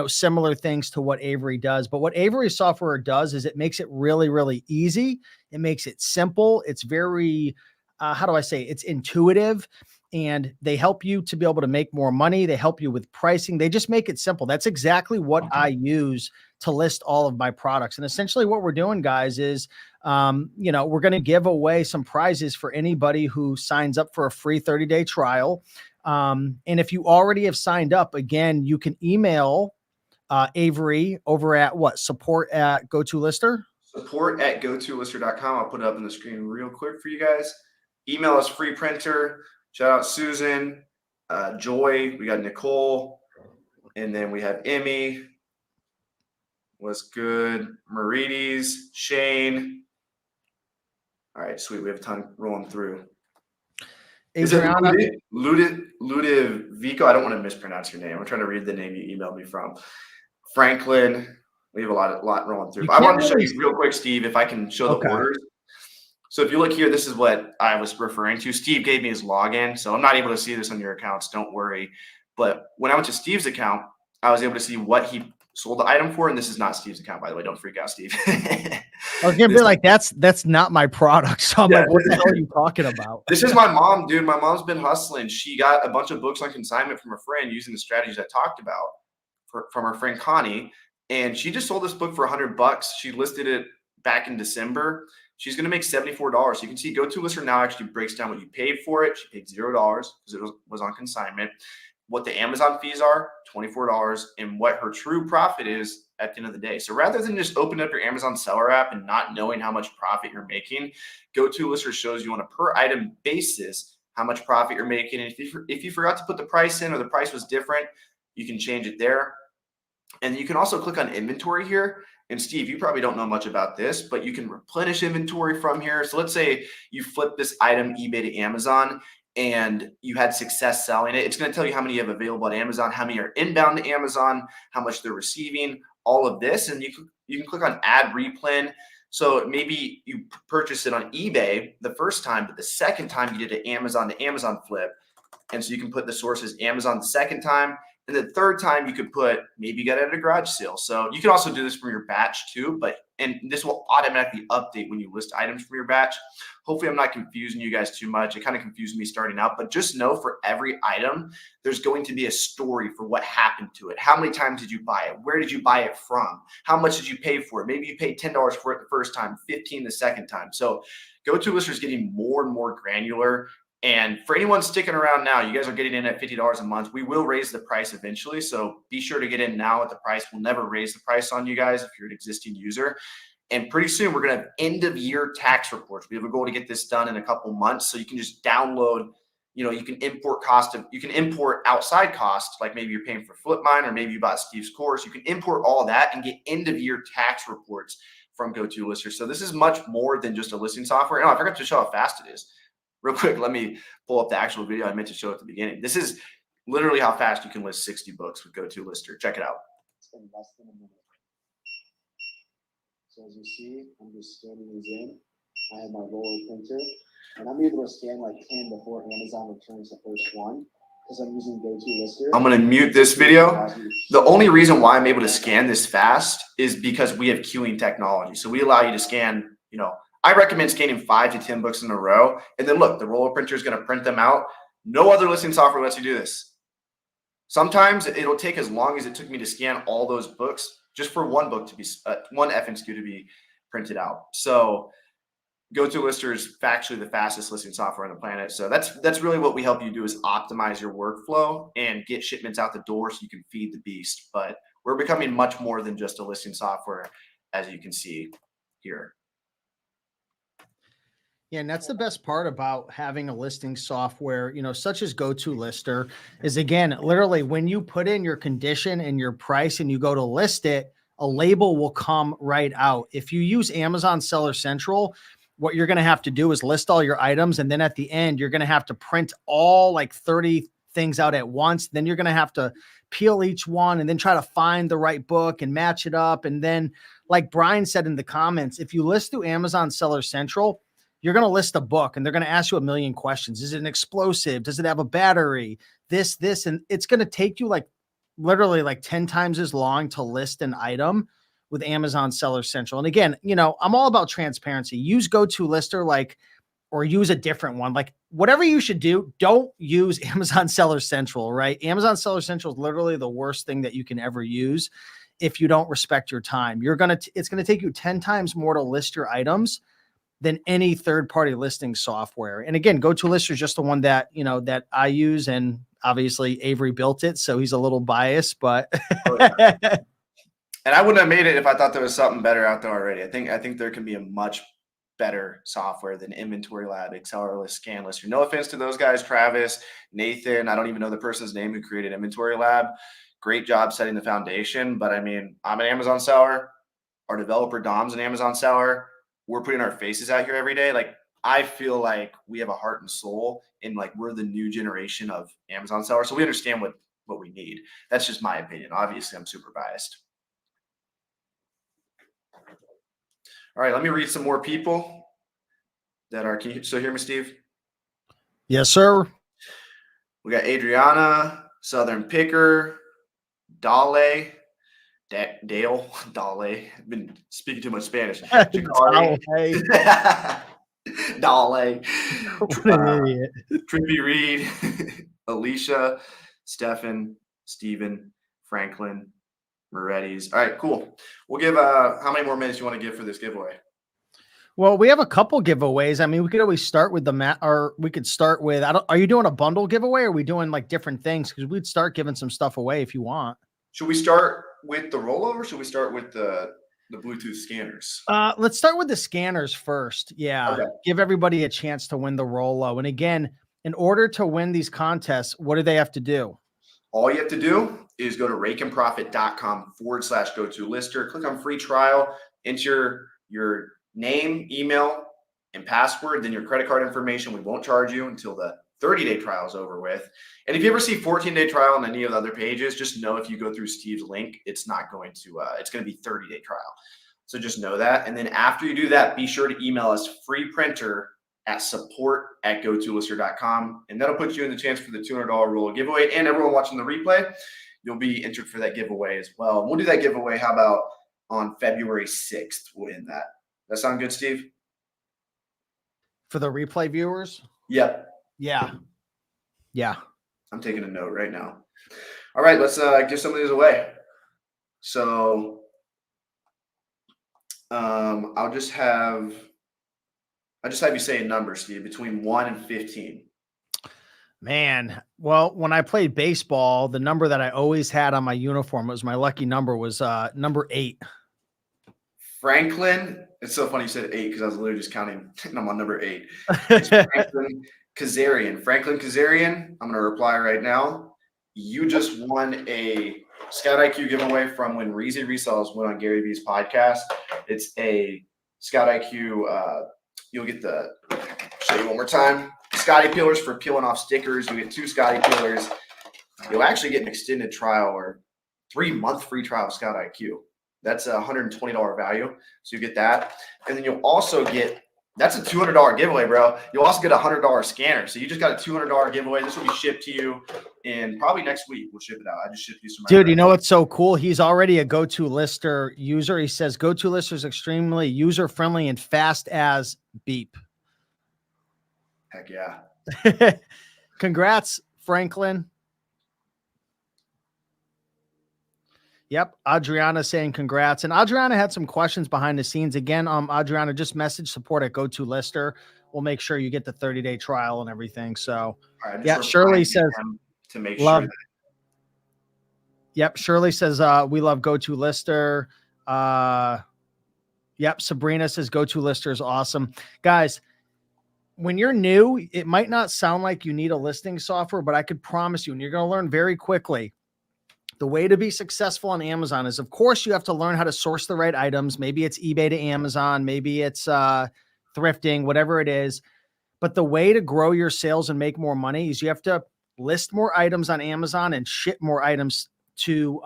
similar things to what Avery does. But what Avery software does is it makes it really, really easy. It makes it simple. It's very, it's intuitive, and they help you to be able to make more money. They help you with pricing. They just make it simple. That's exactly what I use to list all of my products. And essentially what we're doing, guys, is, we're going to give away some prizes for anybody who signs up for a free 30-day trial. And if you already have signed up, again, you can email Avery over at support@GoToLister. Support@gotolister.com. I'll put it up on the screen real quick for you guys. Email us free printer. Shout out Susan, Joy. We got Nicole, and then we have Emmy. What's good? Marides, Shane. All right, sweet. We have a ton rolling through. Adriana. Is it Ludovico? I don't want to mispronounce your name. I'm trying to read the name you emailed me from. Franklin. We have a lot rolling through. I wanted to show you real quick, Steve, if I can show the orders. So if you look here, this is what I was referring to. Steve gave me his login, so I'm not able to see this on your accounts. Don't worry. But when I went to Steve's account, I was able to see what he sold the item for, and this is not Steve's account, by the way. Don't freak out, Steve. I was gonna be like, that's not my product. So I'm like, what the hell are you talking about? This is my mom, dude. My mom's been hustling. She got a bunch of books on consignment from a friend using the strategies I talked about from her friend Connie, and she just sold this book for $100. She listed it back in December. She's going to make $74. So you can see GoToLister now actually breaks down what you paid for it. She paid $0 because it was on consignment. What the Amazon fees are, $24, and what her true profit is at the end of the day. So rather than just open up your Amazon seller app and not knowing how much profit you're making, GoToLister shows you on a per item basis how much profit you're making. And if you forgot to put the price in, or the price was different, you can change it there. And you can also click on inventory here. And Steve, you probably don't know much about this, but you can replenish inventory from here. So let's say you flip this item eBay to Amazon and you had success selling it. It's going to tell you how many you have available at Amazon, how many are inbound to Amazon, how much they're receiving, all of this, and you can click on add replay. So maybe you purchased it on eBay the first time, but the second time you did an Amazon to Amazon flip. And so you can put the source as Amazon the second time. And the third time you could put, maybe you got it at a garage sale. So you can also do this from your batch too, and this will automatically update when you list items from your batch. Hopefully I'm not confusing you guys too much. It kind of confused me starting out, but just know for every item, there's going to be a story for what happened to it. How many times did you buy it? Where did you buy it from? How much did you pay for it? Maybe you paid $10 for it the first time, $15 the second time. So GoToLister is getting more and more granular. And for anyone sticking around now, you guys are getting in at $50 a month. We will raise the price eventually. So be sure to get in now at the price. We'll never raise the price on you guys if you're an existing user. And pretty soon we're going to have end of year tax reports. We have a goal to get this done in a couple months. So you can just download, you can import outside costs, like maybe you're paying for FlipMine or maybe you bought Steve's course. You can import all that and get end of year tax reports from GoToLister. So this is much more than just a listing software. Oh, I forgot to show how fast it is. Real quick, let me pull up the actual video I meant to show at the beginning. This is literally how fast you can list 60 books with GoToLister. Check it out. It's been less than a minute. So as you see, I'm just scanning these in. I have my roller printer, and I'm able to scan like 10 before Amazon returns the first one because I'm using GoToLister. I'm going to mute this video. The only reason why I'm able to scan this fast is because we have queuing technology. So we allow you to scan, I recommend scanning 5 to 10 books in a row. And then look, the roller printer is going to print them out. No other listing software lets you do this. Sometimes it'll take as long as it took me to scan all those books just for one book to be, one FNSKU to be printed out. So GoToLister is factually the fastest listing software on the planet. So that's really what we help you do, is optimize your workflow and get shipments out the door so you can feed the beast. But we're becoming much more than just a listing software, as you can see here. Yeah, and that's the best part about having a listing software, such as GoToLister, is again, literally when you put in your condition and your price and you go to list it, a label will come right out. If you use Amazon Seller Central, what you're going to have to do is list all your items. And then at the end, you're going to have to print all like 30 things out at once. Then you're going to have to peel each one and then try to find the right book and match it up. And then, like Brian said in the comments, if you list through Amazon Seller Central, you're going to list a book and they're going to ask you a million questions. Is it an explosive? Does it have a battery? This, and it's going to take you like literally like 10 times as long to list an item with Amazon Seller Central. And again, I'm all about transparency. Use GoToLister, or use a different one. Like whatever you should do, don't use Amazon Seller Central, right? Amazon Seller Central is literally the worst thing that you can ever use if you don't respect your time. It's going to take you 10 times more to list your items than any third-party listing software. And again, GoToLister is just the one that, that I use, and obviously Avery built it, so he's a little biased, but. Oh, yeah. And I wouldn't have made it if I thought there was something better out there already. I think there can be a much better software than Inventory Lab, Acceleralist, Scanlister. No offense to those guys, Travis, Nathan. I don't even know the person's name who created Inventory Lab. Great job setting the foundation. But I mean, I'm an Amazon seller. Our developer Dom's an Amazon seller. We're putting our faces out here every day. Like, I feel like we have a heart and soul, and like we're the new generation of Amazon sellers. So we understand what we need. That's just my opinion. Obviously, I'm super biased. All right, let me read some more people that are. Can you still hear me, Steve? Yes, sir. We got Adriana, Southern Picker, Dale. I've been speaking too much Spanish. Dale. Dale. What an idiot. Trippy Reed, Alicia, Stefan, Steven, Franklin, Moretti's. All right, cool. We'll give how many more minutes you want to give for this giveaway? Well, we have a couple giveaways. I mean, we could always start with or we could start with, are you doing a bundle giveaway, or are we doing like different things? Because we'd start giving some stuff away if you want. Should we start with the rollover? Should we start with the Bluetooth scanners? Let's start with the scanners first. Yeah. Okay. Give everybody a chance to win the Rollo. And again, in order to win these contests, what do they have to do? All you have to do is go to rakeandprofit.com/GoToLister, click on free trial, enter your name, email, and password, then your credit card information. We won't charge you until the 30-day trial is over with. And if you ever see 14-day trial on any of the other pages, just know if you go through Steve's link, it's not going to, it's going to be 30-day trial. So just know that. And then after you do that, be sure to email us free printer at support@gotolister.com. And that'll put you in the chance for the $200 roll giveaway. And everyone watching the replay, you'll be entered for that giveaway as well. And we'll do that giveaway. How about on February 6th? We'll end that. That sound good, Steve? For the replay viewers? Yep. Yeah. Yeah. I'm taking a note right now. All right, let's give some of these away. So I'll just have you say a number, Steve, between 1 and 15. Man, well, when I played baseball, the number that I always had on my uniform was my lucky number was number 8. Franklin, it's so funny you said 8 because I was literally just counting and I'm on number 8. It's Franklin Kazarian. Franklin Kazarian, I'm going to reply right now. You just won a Scout IQ giveaway from when Reezy Resells went on Gary Vee's podcast. It's a Scout IQ. You'll get the, show you one more time. Scotty peelers for peeling off stickers. You get 2 Scotty peelers. You'll actually get an extended trial or 3-month free trial of Scout IQ. That's a $120 value. So you get that. And then you'll also get, that's a $200 giveaway, bro. You'll also get a $100 scanner. So you just got a $200 giveaway. This will be shipped to you in probably next week. We'll ship it out. I just shipped you some. Dude, you know what's so cool? He's already a GoToLister user. He says GoToLister is extremely user-friendly and fast as beep. Heck yeah. Congrats, Franklin. Yep. Adriana saying congrats. And Adriana had some questions behind the scenes. Again, Adriana, just message support at GoToLister. We'll make sure you get the 30-day trial and everything. So, Right, yeah, Shirley says, to make love, sure that. Yep. Shirley says, we love GoToLister. Yep. Sabrina says GoToLister is awesome. Guys, when you're new, it might not sound like you need a listing software, but I could promise you, and you're going to learn very quickly, the way to be successful on Amazon is, of course, you have to learn how to source the right items. Maybe it's eBay to Amazon, maybe it's thrifting, whatever it is. But the way to grow your sales and make more money is you have to list more items on Amazon and ship more items to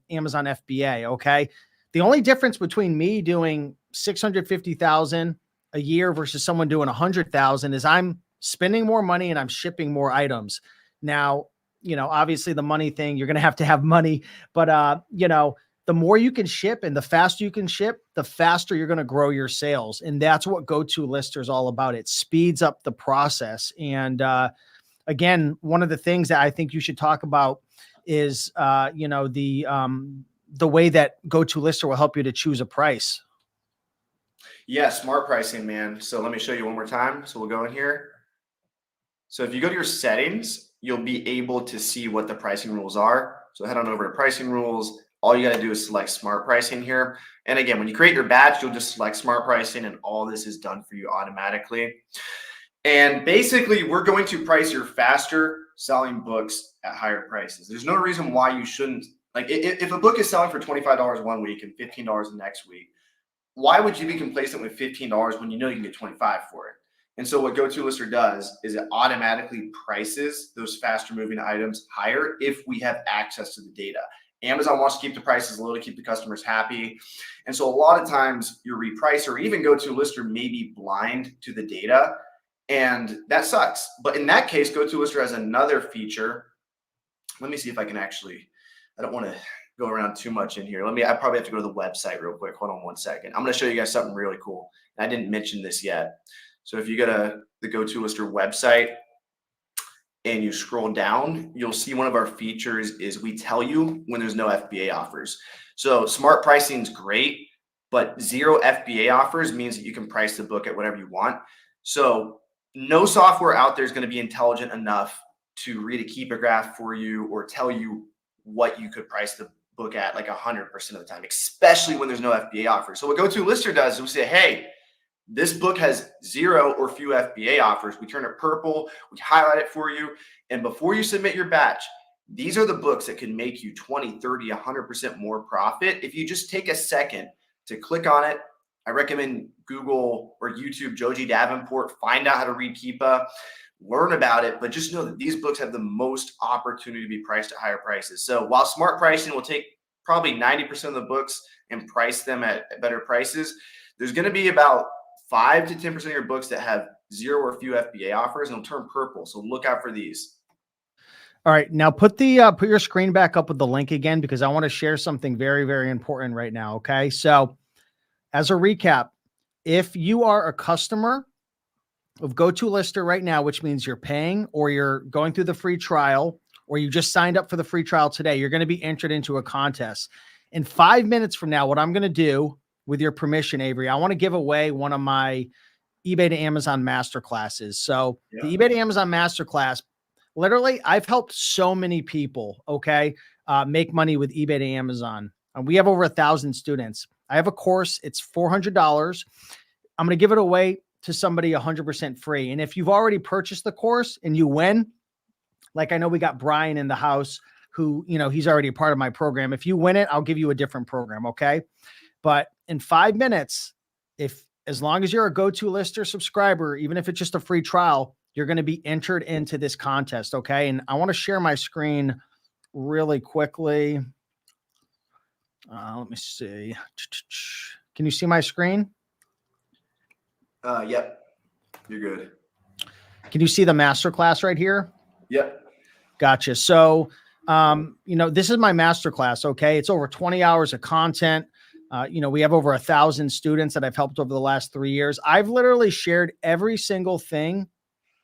Amazon FBA. Okay. The only difference between me doing 650,000 a year versus someone doing 100,000 is I'm spending more money and I'm shipping more items. Now, you know, obviously the money thing, you're going to have money, but you know, the more you can ship and the faster you can ship, the faster you're going to grow your sales. And that's what GoToLister is all about. It speeds up the process. And again, one of the things that I think you should talk about is, you know, the way that GoToLister will help you to choose a price. Yeah, smart pricing, man. So let me show you one more time. So we'll go in here. So if you go to your settings, you'll be able to see what the pricing rules are. So head on over to pricing rules. All you got to do is select smart pricing here. And again, when you create your batch, you'll just select smart pricing and all this is done for you automatically. And basically, we're going to price your faster selling books at higher prices. There's no reason why you shouldn't. Like if a book is selling for $25 one week and $15 the next week, why would you be complacent with $15 when you know you can get $25 for it? And so what GoToLister does is it automatically prices those faster moving items higher if we have access to the data. Amazon wants to keep the prices low to keep the customers happy. And so a lot of times your repricer or even GoToLister may be blind to the data, and that sucks. But in that case, GoToLister has another feature. Let me see if I can actually, I don't want to go around too much in here. I probably have to go to the website real quick. Hold on one second. I'm going to show you guys something really cool. I didn't mention this yet. So if you go to the GoToLister website and you scroll down, you'll see one of our features is we tell you when there's no FBA offers. So smart pricing is great, but 0 FBA offers means that you can price the book at whatever you want. So no software out there is going to be intelligent enough to read a keeper graph for you or tell you what you could price the book at like 100% of the time, especially when there's no FBA offers. So what GoToLister does is we say, hey, this book has 0 or few FBA offers. We turn it purple, we highlight it for you. And before you submit your batch, these are the books that can make you 20, 30, 100% more profit. If you just take a second to click on it, I recommend Google or YouTube Joji Davenport, find out how to read Keepa. learn about it, but just know that these books have the most opportunity to be priced at higher prices. So while smart pricing will take probably 90% of the books and price them at better prices, there's going to be about 5 to 10% of your books that have 0 or few FBA offers, and it'll turn purple. So look out for these. All right, now put your screen back up with the link again, because I want to share something very, very important right now. Okay. So as a recap, if you are a customer of GoToLister right now, which means you're paying or you're going through the free trial, or you just signed up for the free trial today, you're going to be entered into a contest. In 5 minutes from now, what I'm going to do, with your permission, Avery, I want to give away one of my eBay to Amazon masterclasses. So the eBay to Amazon masterclass, literally, I've helped so many people, okay, make money with eBay to Amazon. And we have over 1,000 students. I have a course. It's $400. I'm going to give it away to somebody 100% free. And if you've already purchased the course and you win, like I know we got Brian in the house who, you know, he's already a part of my program. If you win it, I'll give you a different program, okay? But in 5 minutes, as long as you're a GoToLister subscriber, even if it's just a free trial, you're going to be entered into this contest. Okay. And I want to share my screen really quickly. Let me see. Can you see my screen? Yep. You're good. Can you see the masterclass right here? Yep. Gotcha. So, you know, this is my masterclass. Okay. It's over 20 hours of content. You know, we have over 1,000 students that I've helped over the last 3 years. I've literally shared every single thing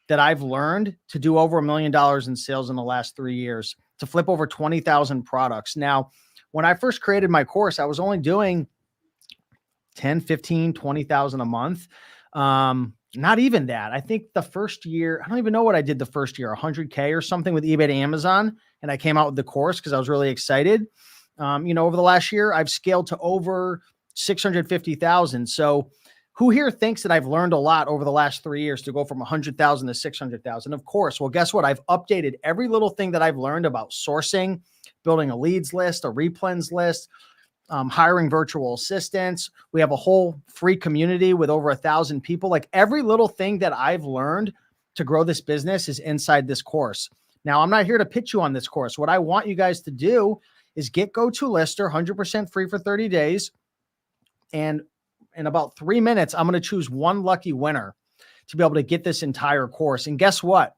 that I've learned to do over $1 million in sales in the last 3 years, to flip over 20,000 products. Now, when I first created my course, I was only doing 10, 15, 20,000 a month. Not even that. I think the first year, I don't even know what I did the first year, 100K or something with eBay to Amazon. And I came out with the course because I was really excited. You know, over the last year, I've scaled to over 650,000. So who here thinks that I've learned a lot over the last 3 years to go from 100,000 to 600,000? Of course. Well, guess what? I've updated every little thing that I've learned about sourcing, building a leads list, a replens list, hiring virtual assistants. We have a whole free community with over 1,000 people. Like every little thing that I've learned to grow this business is inside this course. Now, I'm not here to pitch you on this course. What I want you guys to do is get GoToLister 100% free for 30 days. And in about 3 minutes, I'm going to choose one lucky winner to be able to get this entire course. And guess what?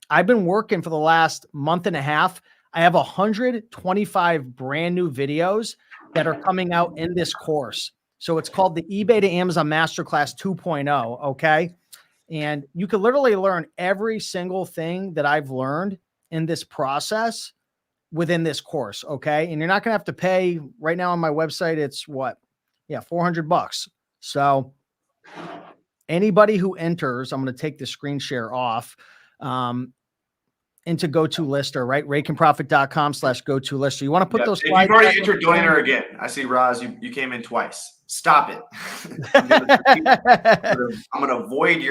I've been working for the last month and a half. I have 125 brand new videos that are coming out in this course. So it's called the eBay to Amazon Masterclass 2.0. Okay. And you can literally learn every single thing that I've learned in this process within this course. Okay. And you're not going to have to pay right now on my website. It's what? Yeah, $400. So anybody who enters, I'm going to take the screen share off, into GoToLister, right? RakeandProfit.com/GoToLister. You want to put those slides. You've already entered donor again. I see, Roz, you came in twice. Stop it. I'm going to avoid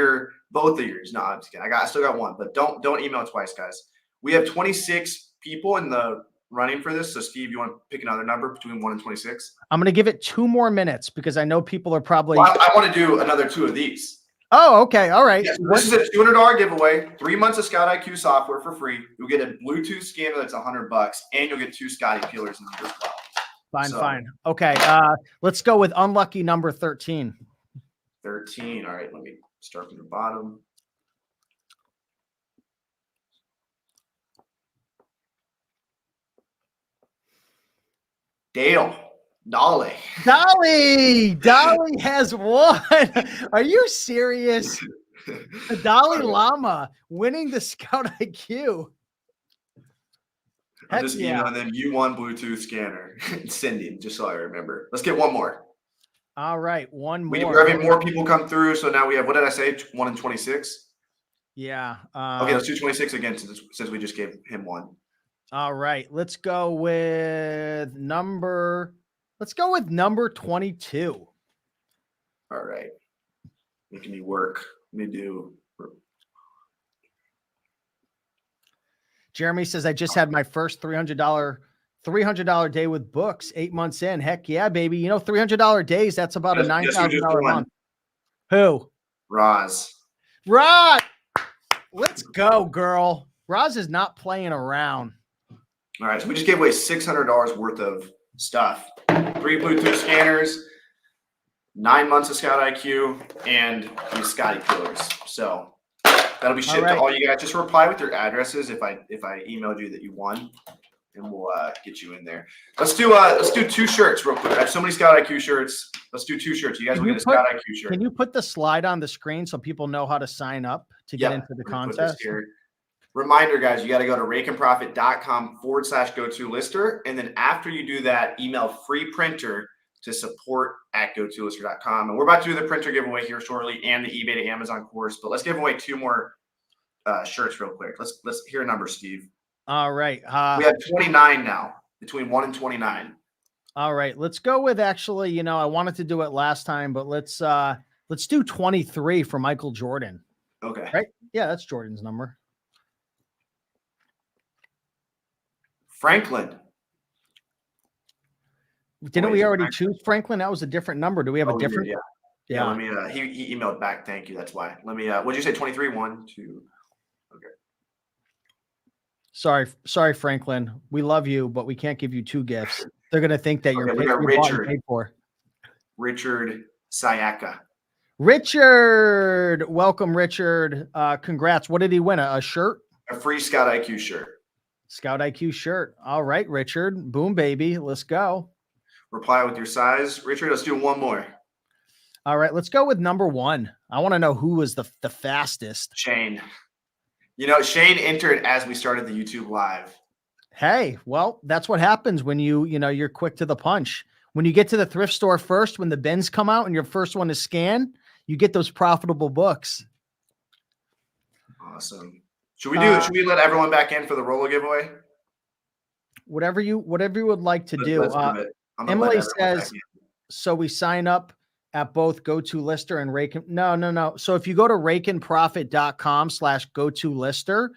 both of yours. No, I'm just kidding. I still got one, but don't email twice, guys. We have 26 people in the running for this. So Steve, you want to pick another number between 1 and 26? I'm going to give it 2 more minutes because I know people are probably. Well, I want to do another 2 of these. Oh, okay. All right. Yeah, so this is a $200 giveaway. 3 months of Scout IQ software for free. You'll get a Bluetooth scanner that's $100, and you'll get 2 Scotty peelers in here as well. Fine. Okay. Let's go with unlucky number 13. 13. All right. Let me start from the bottom. Dolly has won. Are you serious? The Dalai Lama winning the Scout IQ. I'm just emailing them. You won Bluetooth scanner. Cindy, just so I remember. Let's get one more. All right, one more. We're having more people come through. So now we have, what did I say? 1 and 26. Yeah. Okay, let's do 26 again since we just gave him one. All right, let's go with number 22. All right. Making me work. Let me do. Jeremy says, I just had my first $300 day with books 8 months in. Heck yeah, baby. You know, $300 days, that's about a $9,000 a month. Who? Roz. Let's go, girl. Roz is not playing around. All right, so we just gave away $600 worth of stuff. 3 Bluetooth scanners, 9 months of Scout IQ, and these Scotty Killers. So that'll be shipped to all you guys. Just reply with your addresses if I emailed you that you won, and we'll get you in there. Let's do 2 shirts real quick. I have so many Scout IQ shirts. Let's do 2 shirts. You guys will get a Scout IQ shirt. Can you put the slide on the screen so people know how to sign up to get into the contest? Reminder, guys, you got to go to rakeandprofit.com/go-to-lister. And then after you do that, email free printer to support@go-to-lister.com. And we're about to do the printer giveaway here shortly and the eBay to Amazon course. But let's give away 2 more shirts real quick. Let's hear a number, Steve. All right. We have 29 now, between 1 and 29. All right. Let's go with actually, I wanted to do it last time, but let's do 23 for Michael Jordan. Okay. Right? Yeah, that's Jordan's number. Franklin. Didn't we already choose Franklin? That was a different number. Do we have a different? Yeah. Let me. He emailed back. Thank you. That's why. Let me. What did you say? 23. 1, 2. Okay. Sorry, Franklin. We love you, but we can't give you 2 gifts. They're gonna think that you're paid for. Richard Sayaka. Richard, welcome, Richard. Congrats. What did he win? A shirt? A free Scout IQ shirt. Scout IQ shirt. All right, Richard. Boom, baby. Let's go. Reply with your size. Richard, let's do 1 more. All right, let's go with number 1. I want to know who was the fastest. Shane. Shane entered as we started the YouTube live. Hey, well, that's what happens when you're quick to the punch. When you get to the thrift store first, when the bins come out and your first one is scanned, you get those profitable books. Awesome. Should we let everyone back in for the Rolo giveaway? Whatever you would like to do. Emily says, so we sign up at both Go-To-Lister and Rake. No. So if you go to rakeandprofit.com/go-to-lister,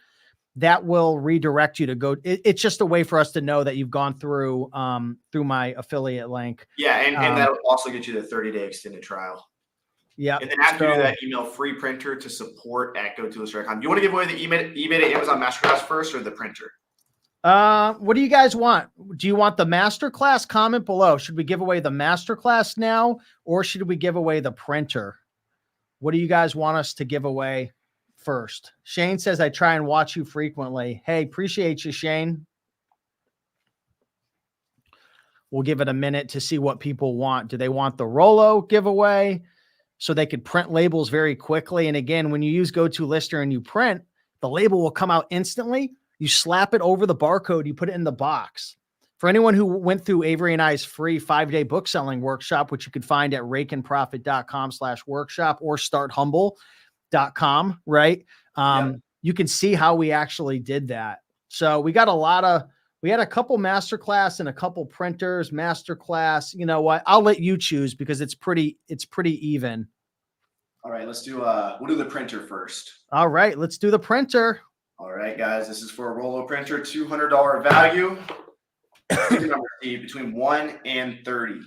that will redirect you to go. It's just a way for us to know that you've gone through my affiliate link. Yeah. And that'll also get you the 30-day extended trial. Yeah. And then after you do that, email free printer to support@go-to-lister.com. Do you want to give away the eBay to Amazon Masterclass first or the printer? What do you guys want? Do you want the masterclass? Comment below. Should we give away the masterclass now, or should we give away the printer? What do you guys want us to give away first? Shane says, I try and watch you frequently. Hey, appreciate you, Shane. We'll give it a minute to see what people want. Do they want the Rolo giveaway so they could print labels very quickly? And again, when you use Go-To-Lister and you print, the label will come out instantly. You slap it over the barcode, you put it in the box. For anyone who went through Avery and I's free 5-day book selling workshop, which you can find at rakeandprofit.com/workshop or starthumble.com, right? You can see how we actually did that. So we had a couple masterclass and a couple printers. Masterclass, you know what? I'll let you choose because it's pretty even. All right, we'll do the printer first. All right, let's do the printer. All right, guys, this is for a Rolo printer, $200 value. Number between 1 and 30.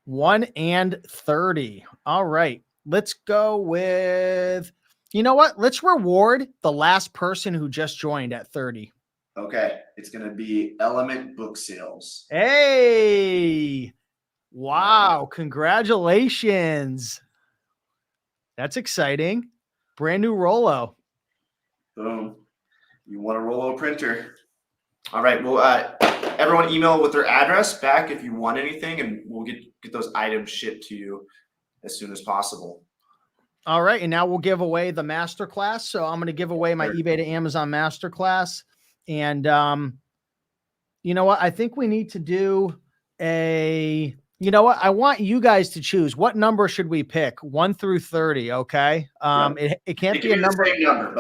1 and 30. All right, let's go with, you know what? Let's reward the last person who just joined at 30. Okay, it's going to be Element Book Sales. Hey, wow, congratulations. That's exciting. Brand new Rolo. Boom. You want a Rolo printer. All right. Well, everyone email with their address back if you want anything, and we'll get those items shipped to you as soon as possible. All right. And now we'll give away the masterclass. So I'm going to give away my eBay to Amazon masterclass. And you know what? I think we need to do I want you guys to choose. What number should we pick? 1 through 30. Okay. It can't be a number. Same number,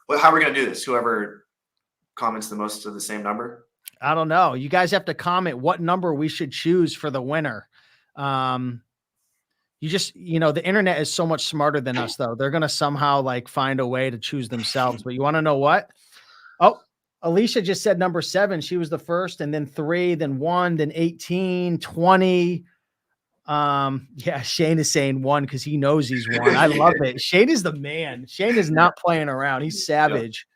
but how are we going to do this? Whoever comments the most of the same number? I don't know. You guys have to comment what number we should choose for the winner. The internet is so much smarter than us, though. They're going to somehow find a way to choose themselves. But you want to know what? Oh, Alicia just said number 7. She was the first, and then 3, then 1, then 18, 20. Yeah, Shane is saying 1 because he knows he's won. I love it. Shane is the man. Shane is not playing around. He's savage.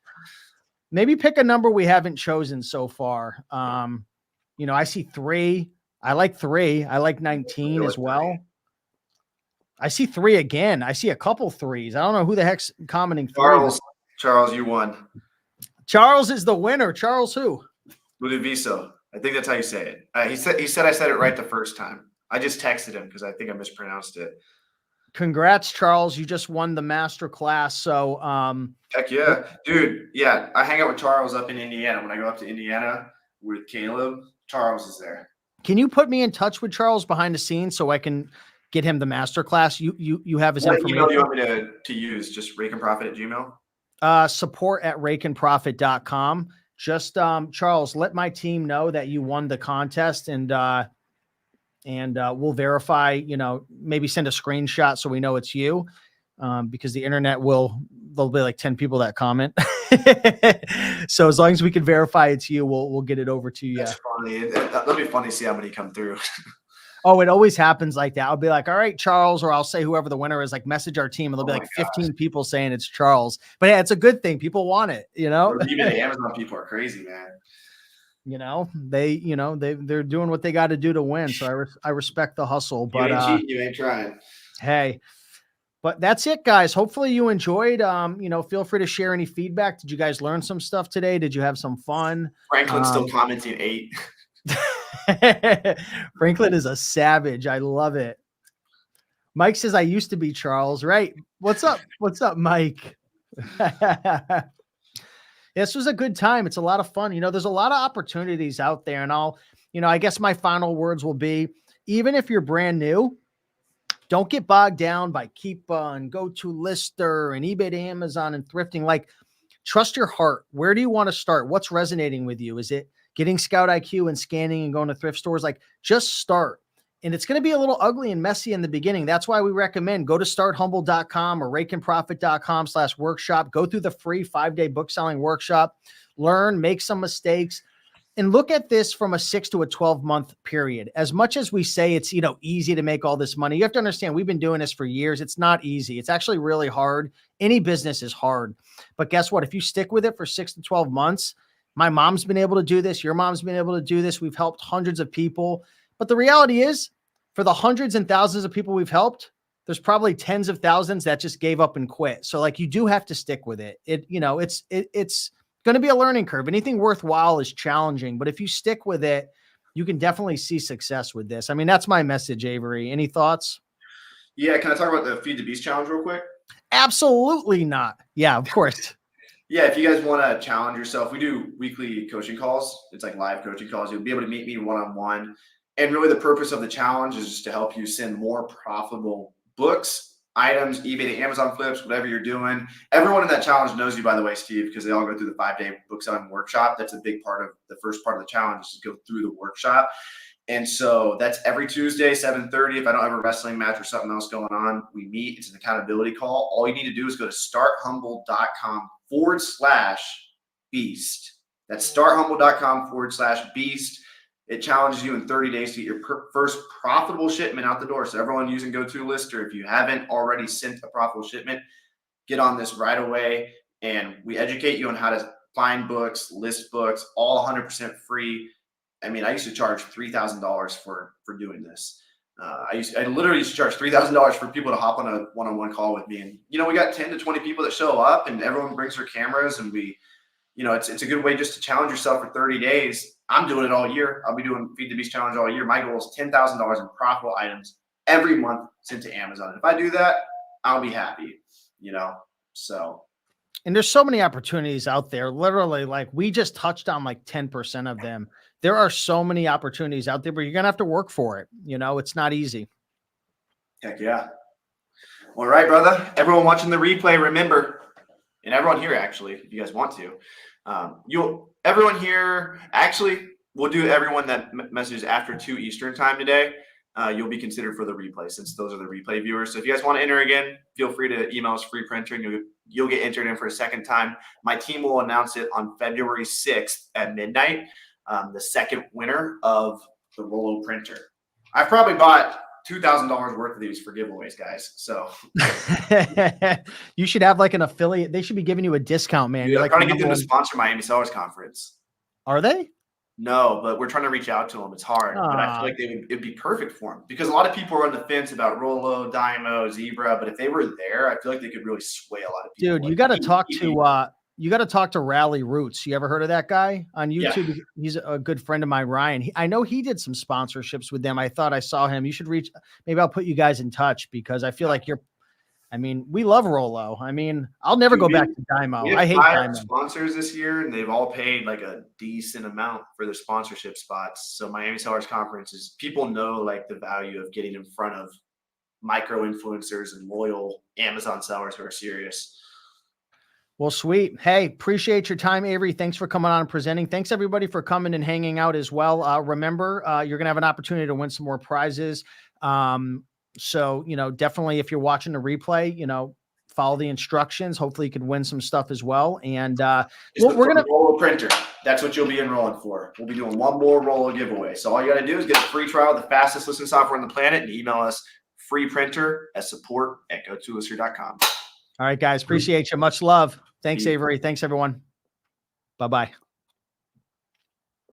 Maybe pick a number we haven't chosen so far. I see 3. I like 3. I like 19 as well. I see 3 again. I see a couple 3s. I don't know who the heck's commenting 3. Charles, you won. Charles is the winner. Charles who? Ludovico. I think that's how you say it. He said I said it right the first time. I just texted him because I think I mispronounced it. Congrats, Charles. You just won the master class. So heck yeah. Dude, yeah. I hang out with Charles up in Indiana. When I go up to Indiana with Caleb, Charles is there. Can you put me in touch with Charles behind the scenes so I can get him the master class? You have his information. Email do you want me to use? Just rakeandprofit@gmail? Support@rakeandprofit.com. Just Charles, let my team know that you won the contest, and we'll verify, maybe send a screenshot so we know it's you, because the internet there'll be like 10 people that comment. So as long as we can verify it's you, we'll get it over to you. That's funny. That'll be funny to see how many come through. Oh, it always happens like that. I'll be like, all right, Charles, or I'll say whoever the winner is, like message our team, and there'll be like 15 people saying it's Charles. But yeah, it's a good thing. People want it, Even the Amazon people are crazy, man. They're doing what they got to do to win. So I respect the hustle, but you ain't trying. Hey, but that's it, guys. Hopefully you enjoyed. Feel free to share any feedback. Did you guys learn some stuff today? Did you have some fun? Franklin's still commenting 8. Franklin is a savage. I love it. Mike says, I used to be Charles, right? What's up? What's up, Mike? This was a good time. It's a lot of fun. There's a lot of opportunities out there, and I guess my final words will be, even if you're brand new, don't get bogged down by Keepa and GoToLister and eBay to Amazon and thrifting. Like, trust your heart. Where do you want to start? What's resonating with you? Is it getting Scout IQ and scanning and going to thrift stores? Like, just start. And it's going to be a little ugly and messy in the beginning. That's why we recommend go to starthumble.com or rakeandprofit.com/workshop. Go through the free 5-day book selling workshop, learn, make some mistakes, and look at this from a 6 to a 12-month period. As much as we say it's, easy to make all this money, you have to understand we've been doing this for years. It's not easy. It's actually really hard. Any business is hard. But guess what? If you stick with it for 6 to 12 months, my mom's been able to do this. Your mom's been able to do this. We've helped hundreds of people. But the reality is, for the hundreds and thousands of people we've helped, there's probably tens of thousands that just gave up and quit. So like, you do have to stick with it. It's going to be a learning curve. Anything worthwhile is challenging, but if you stick with it, you can definitely see success with this. I mean, that's my message, Avery. Any thoughts? Yeah. Can I talk about the Feed the Beast challenge real quick? Absolutely not. Yeah, of course. Yeah, if you guys want to challenge yourself, we do weekly coaching calls. It's like live coaching calls. You'll be able to meet me one-on-one. And really the purpose of the challenge is just to help you send more profitable books, items, eBay to Amazon flips, whatever you're doing. Everyone in that challenge knows you, by the way, Steve, because they all go through the 5-day book selling workshop. That's a big part of the first part of the challenge, is to go through the workshop. And so that's every Tuesday, 7:30. If I don't have a wrestling match or something else going on, we meet. It's an accountability call. All you need to do is go to starthumble.com/beast. That's starthumble.com/beast. It challenges you in 30 days to get your first profitable shipment out the door. So everyone using GoToLister, if you haven't already sent a profitable shipment, get on this right away. And we educate you on how to find books, list books, all 100% free. I mean, I used to charge $3,000 for doing this. I literally used to charge $3,000 for people to hop on a one-on-one call with me. And, we got 10 to 20 people that show up, and everyone brings their cameras, and it's a good way just to challenge yourself for 30 days. I'm doing it all year. I'll be doing Feed the Beast challenge all year. My goal is $10,000 in profitable items every month sent to Amazon. If I do that, I'll be happy, so. And there's so many opportunities out there. Literally, like, we just touched on like 10% of them. There are so many opportunities out there, but you're going to have to work for it. It's not easy. Heck yeah. All right, brother. Everyone watching the replay, remember, and everyone here, actually, if you guys want to, everyone here, actually, we'll do everyone that messages after 2 Eastern time today. You'll be considered for the replay, since those are the replay viewers. So if you guys want to enter again, feel free to email us free printer, and you'll get entered in for a second time. My team will announce it on February 6th at midnight. The second winner of the Rollo printer. I've probably bought $2,000 worth of these for giveaways, guys. So You should have like an affiliate. They should be giving you a discount, man. dude, You're I'm like trying the to get them number to one- sponsor Miami Sellers Conference. Are they? No, but we're trying to reach out to them. It's hard, but I feel like it'd be perfect for them because a lot of people are on the fence about Rolo, Dymo, Zebra, but if they were there, I feel like they could really sway a lot of people. Dude, you got to talk to Rally Roots. You ever heard of that guy on YouTube? Yeah. He's a good friend of mine, Ryan. I know he did some sponsorships with them. I thought I saw him. You should reach. Maybe I'll put you guys in touch because I feel like we love Rolo. I mean, I'll never go back to Dymo. I hate Dymo. Sponsors this year, and they've all paid like a decent amount for their sponsorship spots. So Miami Sellers Conference is people know like the value of getting in front of micro influencers and loyal Amazon sellers who are serious. Well, sweet. Hey, appreciate your time, Avery. Thanks for coming on and presenting. Thanks everybody for coming and hanging out as well. Remember, you're going to have an opportunity to win some more prizes. So, definitely if you're watching the replay, follow the instructions. Hopefully you can win some stuff as well. And we're going to Rolo printer. That's what you'll be enrolling for. We'll be doing one more Rolo giveaway. So all you got to do is get a free trial of the fastest listening software on the planet and email us freeprinter@support@gotoolister.com. All right, guys. Appreciate you. Much love. Thanks, Avery. Thanks, everyone. Bye-bye.